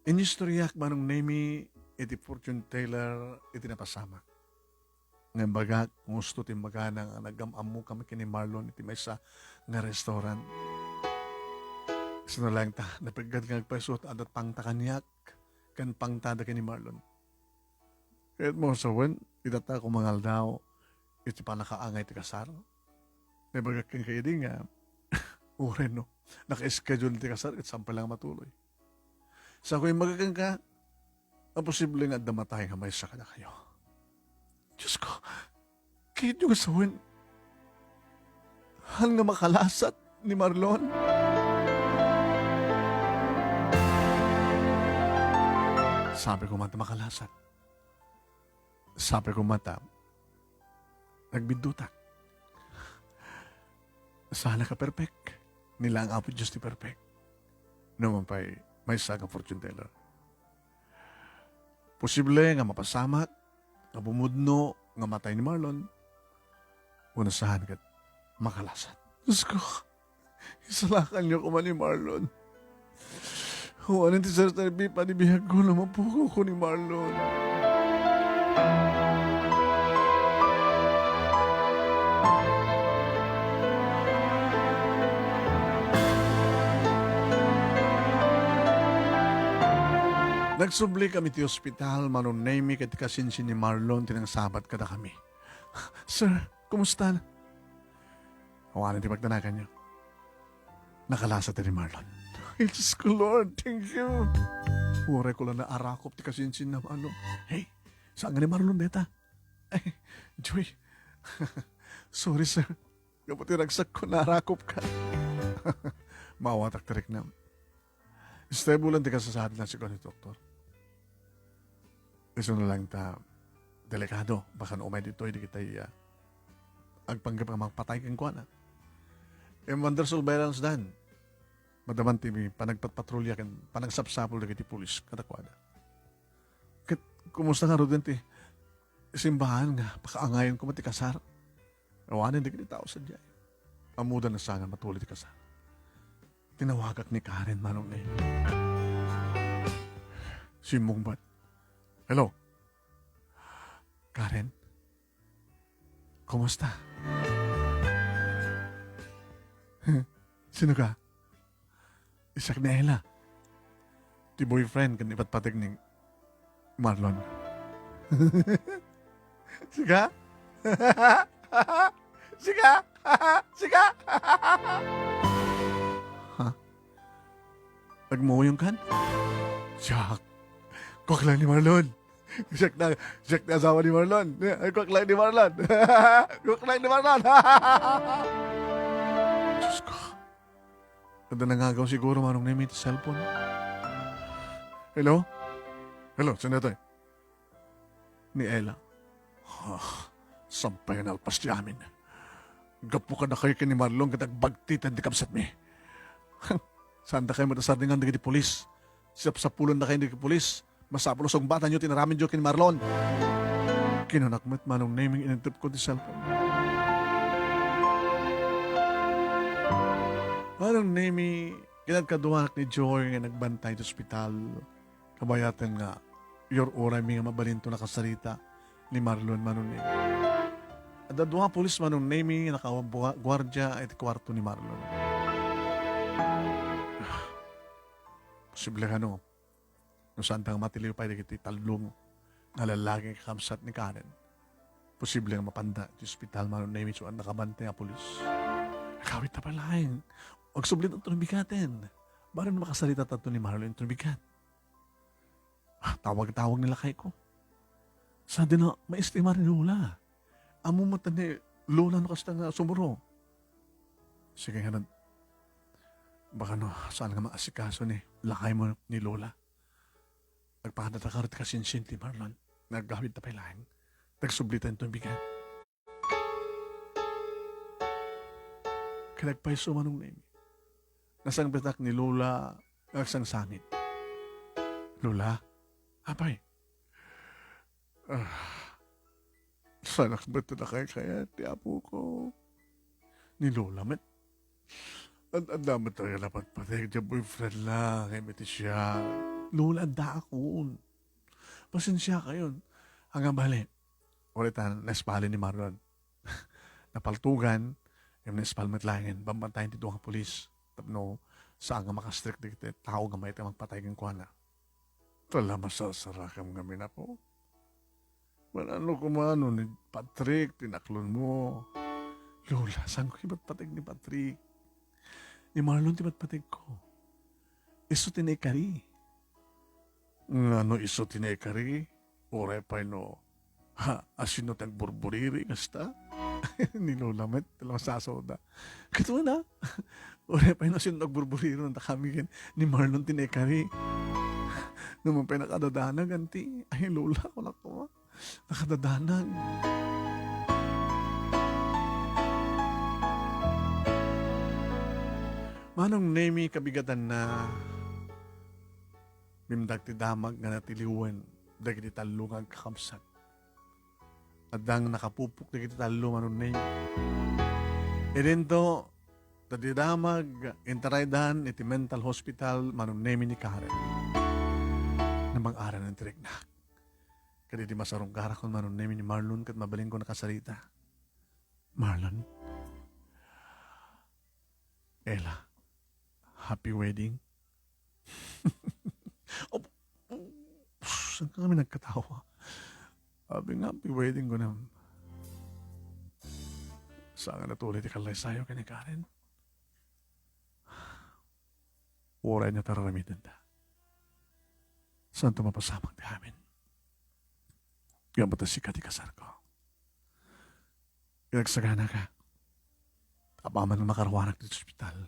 Inistoryak manong name iti fortune teller iti napasama. Ngayon baga, kung gusto ti baga nang nagamamu kami kini Marlon iti may sa nga restaurant. Sino lang ta, napagad nga nagpasot adat pang takanyak kan pangtada kini Marlon. Kahit mo sa wen, itata ko mangal daw, iti pa nakaangay ti kasar. May baga kang kaidi nga, uren no, naka-schedule ti kasar, at sampay lang matuloy. Sa ako'y magagang ka, ang posible nga damatay nga may saka na kayo. Diyos ko, kahit yung sa wen, hal nga makalasat ni Marlon. Sabi ko mata makalasat. Sabi ko mata, nagbidutak. Sana ka perfect. Nila ang apo Diyos ti perfect. Naman pa'y may sagang fortune teller. Posible nga mapasamak, nga bumudno, nga matay ni Marlon. Unasahan kat makalasat. Diyos ko, isalakan niyo kuman ni Marlon. Huwanin ti Sir Tarbi, panibihag ko na mapuko ko ni Marlon. Nagsubli kami ti ospital, manunaymi kat kasinsin ni Marlon, tinangsabat kada kami. Sir, kumusta na? Awanan ti pagtanakan niyo. Nakalasa ti ni Marlon. Ay, Diyos ko, Lord, thank you. Uray ko lang na arakop ti kasinsin na ano. Hey, saan nga ni Marlon, beta? Ay, Joy. Sorry, sir. Kapag tinagsak ko, narakop ka. Mawatak tarik na. Stable lang ti kasasad na si ni doktor. Gusto na lang ta, delikado. Baka na umay dito, hindi kita agpanggap ang magpatay kang kuha na. Wonder surveillance dan. Madaman ti panagpatpatrolya kan panagsapsapol na kiti pulis katakwada. Kumusta nga rodin ti simbahan nga pakaangayon ko mati kasar. Awanin di kiti tao sa diyan. Amuda na sana matuloy ti kasar. Tinawagak ni Karen manong na yun. Simong bat. Hello? Karen? Kumusta? Sino ka? Isak na Ella. Ti boyfriend kan ipatpatig ni Marlon. Siga? Siga? Siga? Ha? Nagmuyong kan? Siyak. Kwak lang ni Marlon. Siyak na asawa ni Marlon. Kwak lang ni Marlon. Kwak lang ni Marlon. Diyos ko. Kada nangagaw siguro manong name ito cellphone. Hello? Hello, sino ito? Ni Ella. Sampay na alpas di amin. Gapo ka na kayo ni Marlon katagbagtitan di kapsat mi. Saan na kayo matasardingan di polis? Sa pulon na kayo di polis. Masapulos ang bata nyo tinaramin nyo kin Marlon. Kinanakmat manong naming inintip ko di cellphone. Manong naming kinagkaduwak ni Joy nga nagbantay sa ospital. Kabayatan nga, your oray mi nga mabalinto nakasarita ni Marlon manong naming. At dadwa pulis manong naming nakawagwardya at kwarto ni Marlon. Posible ka no, no saan tang matiliw pa iti talong na lalaking kakamsat ni Karen. Posible nga mapanda di ospital manong naming so ang nakabantay nga pulis. Nakawit na palaing. Huwag sublit ang tunubigatin. Baran makasalita tato ni Marlon yung tunubigat. Tawag-tawag nila kay ko. Sa din na maistima rin Lola. Amo mo ni Lola no kasta nga sumuro. Sige nga na. Baka no, saan nga maasikaso ni lakay mo ni Lola. Nagpakadatakar at kasinsin ni Marlon. Naggamit na pailahin. Nagsublitan itong bigat. Kanagpaiso manong name. Nasang betak ni Lola nagsang sangit. Lola? Apay? Sana kabato na kaya ti apo ko. Ni Lola, met. Ang damat talaga dapat patay. Diya boyfriend lang. Kaya meti siya. Lola, anda akon. Pasensya kayo. Hanggang bali. Ulitan, nespali ni Marlon. Napaltugan. Yung nespalmet langin. Bambantayin dito ang polis. Tapno, saan nga makastrict dito. Tao nga may magpatay ng kuwana. Tala masasarakam kami na po. Manano kumano ni Patrick, tinaklon mo. Lola, saan ko iba't patig ni Patrick? Ni Marlon tiba't patig ko. Iso tinekari. Ano iso tinekari? Oray pa no. Ha, asino tang burburiri kasta? Ni Lola met, talang sasoda. Kito na. Oray pa no sino nagburburiri nang kami ni Marlon tinekari. Naman pa nakadadanag, anti. Ay, Lola, wala ko. Nakadadanag. Manong nemi kabigatan na bimdag ti damag nga natiliwan dagiti talungan kakamsat. Adang nakapupok dagiti talo manong nemi. Irento, tadi damag intaraydan iti mental hospital manong nemi ni Karen. Namang aral ng tirignak. Kadi di masarong gara kung manong nemi ni Marlon kat mabaling ko nakasarita. Marlon? Ella? Happy wedding? Saan kami nagkatawa? Sabi nga, wedding ko na. Saan nga natuloy ti kalay sayo kani Karen? Oray niya tararamitan ta. Saan tumapasamang ti amin? Gamata si Kati kasar ko. Inagsagana ka. Apaman ng makarawanak dito sa ospital.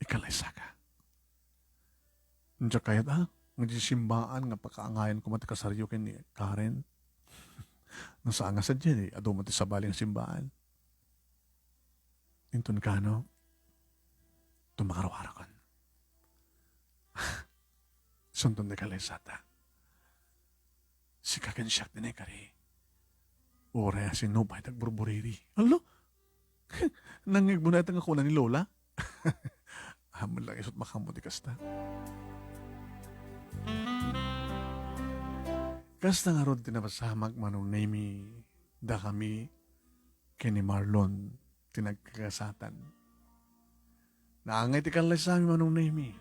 Ikalaysa ka. Nandiyan kaya da? Nagsimbaan nga pagkaangayan ko mati kasaryo ken ni Karen. Nasaan nga sa dyan ado mati sa baling simbaan. Intun ka no? Tumakarawarakan. Suntun na kalaysata. Si kaken siyak din kari. Ora sinubay tagburburiri. Alo? Nangig mo na itang ako na ni Lola? Hamon lang isot makamudi kasta. Kasta nga ron tinapasamag manong nami da kami kini Marlon tinagkakasatan. Naangay ti kalay sa amin manong nami.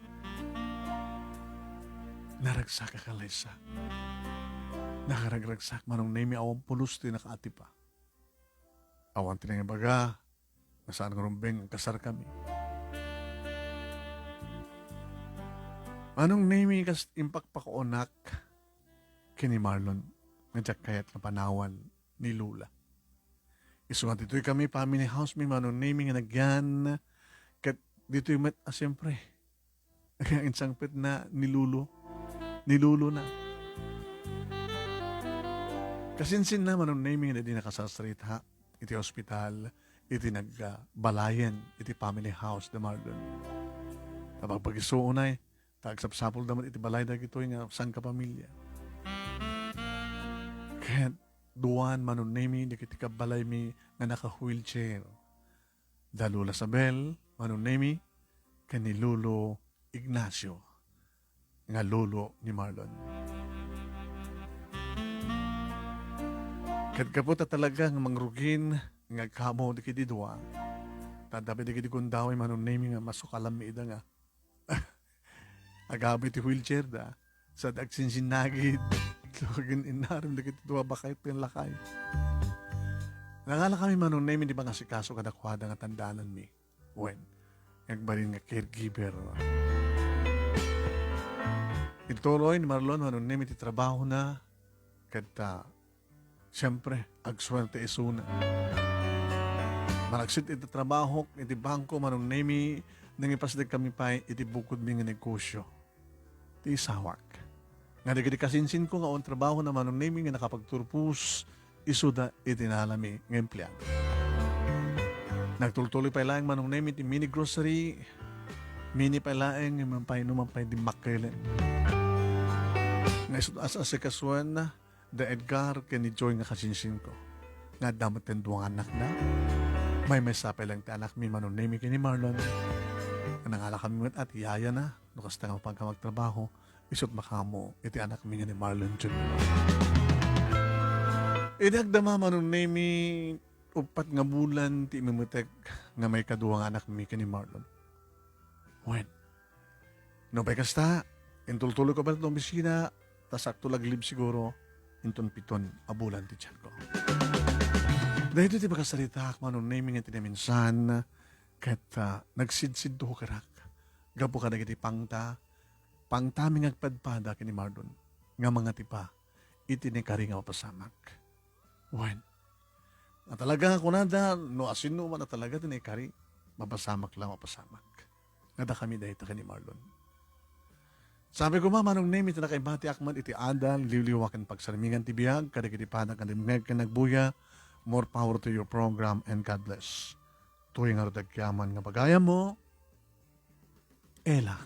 Naragsak ka kalay sa. Nakaragragsak manong nami awang pulos ti nakaati pa. Awan tinang baga, nasaan nga rumbeng ang kasar kami. Manong nami kas impak pakoonak kini Marlon, nga kayat na panawan ni Lula. Isungat dito'y kami, family house, may manong naming nga nagyan, kat dito'y mat, siyempre, ang insangpit na ni Lulo na. Kasinsin na manong naming na di nakasastrit ha, iti hospital, iti nagbalayan, iti family house na Marlon. Kapag pag-isuunay, tagsapsapol naman iti balay na ito'y nga sang kapamilya. Kaya duwan manon nami di kiti kabalay mi nga naka-wheelchair. Dalula Sabel, manon nami kani Lolo Ignacio nga lolo ni Marlon. Kat kaputa talaga nga mangrugin nga kamo di kiti duwa. Tadabi di kiti kundaway manon nami nga masukalam mi ida nga. Agabi ti wheelchair da sa dagsinsinagid. Tugin inarim na kitituwa bakit yung lakay. Nangala kami manong name, di ba nga si kaso kadakwada nga tandaanan mi. When, nagbarin nga caregiver. Ituloy ni Marlon, manong name, iti trabaho na. Kata, siyempre, agswerte isuna. Malagsit iti trabaho, iti bangko, manong name, nangipasdag kami pa, iti bukod mi nga negosyo. Iti isawak. Nga digiti kasinsin ko nga on trabaho naman ng naming nga nakapagturpus isuda itinalami ng empleyado. Nagtultuloy pa ilang manong naming iti mini grocery, mini pa ilang mampay numampay di makkelen. Nga isud asa si kasuan na da Edgar ken ni Joy nga kasinsin ko. Nga damat ten duwang anak na. May sapay lang ti anak mi manong naming kini Marlon. Nangala kami at yaya na. Nukas nga pagka magtrabaho. Isot makamo, iti anak mi nga ni Marlon Jr. Idagdama manong nami upat nga bulan ti imimutek nga may kaduwang anak mi ka ni Marlon. When? No bay kasta, intultuloy ko ba itong bisina, tasak tulaglib siguro, inton piton abulan ti tiyan ko. Dahil ito ti pagkasalita manong nami nga tinaminsan, kat nagsidsid to karak, gapo ka nagiti pangta, pangtaming agpadpada kini Marlon, nga mga tipa, itinikari nga mapasamak. When? Na talaga ako nada, no asino man na talaga tinikari, mapasamak lang mapasamak. Nada kami dahil ta kini Marlon. Sabi ko manong name iti nakaibati akman iti adal, liwliwakan pagsarmingan ti biyag, kadagiti panak ang dimeg ka nagbuya, more power to your program and God bless. Tuwing nga rodagyaman nga bagaya mo, Ela.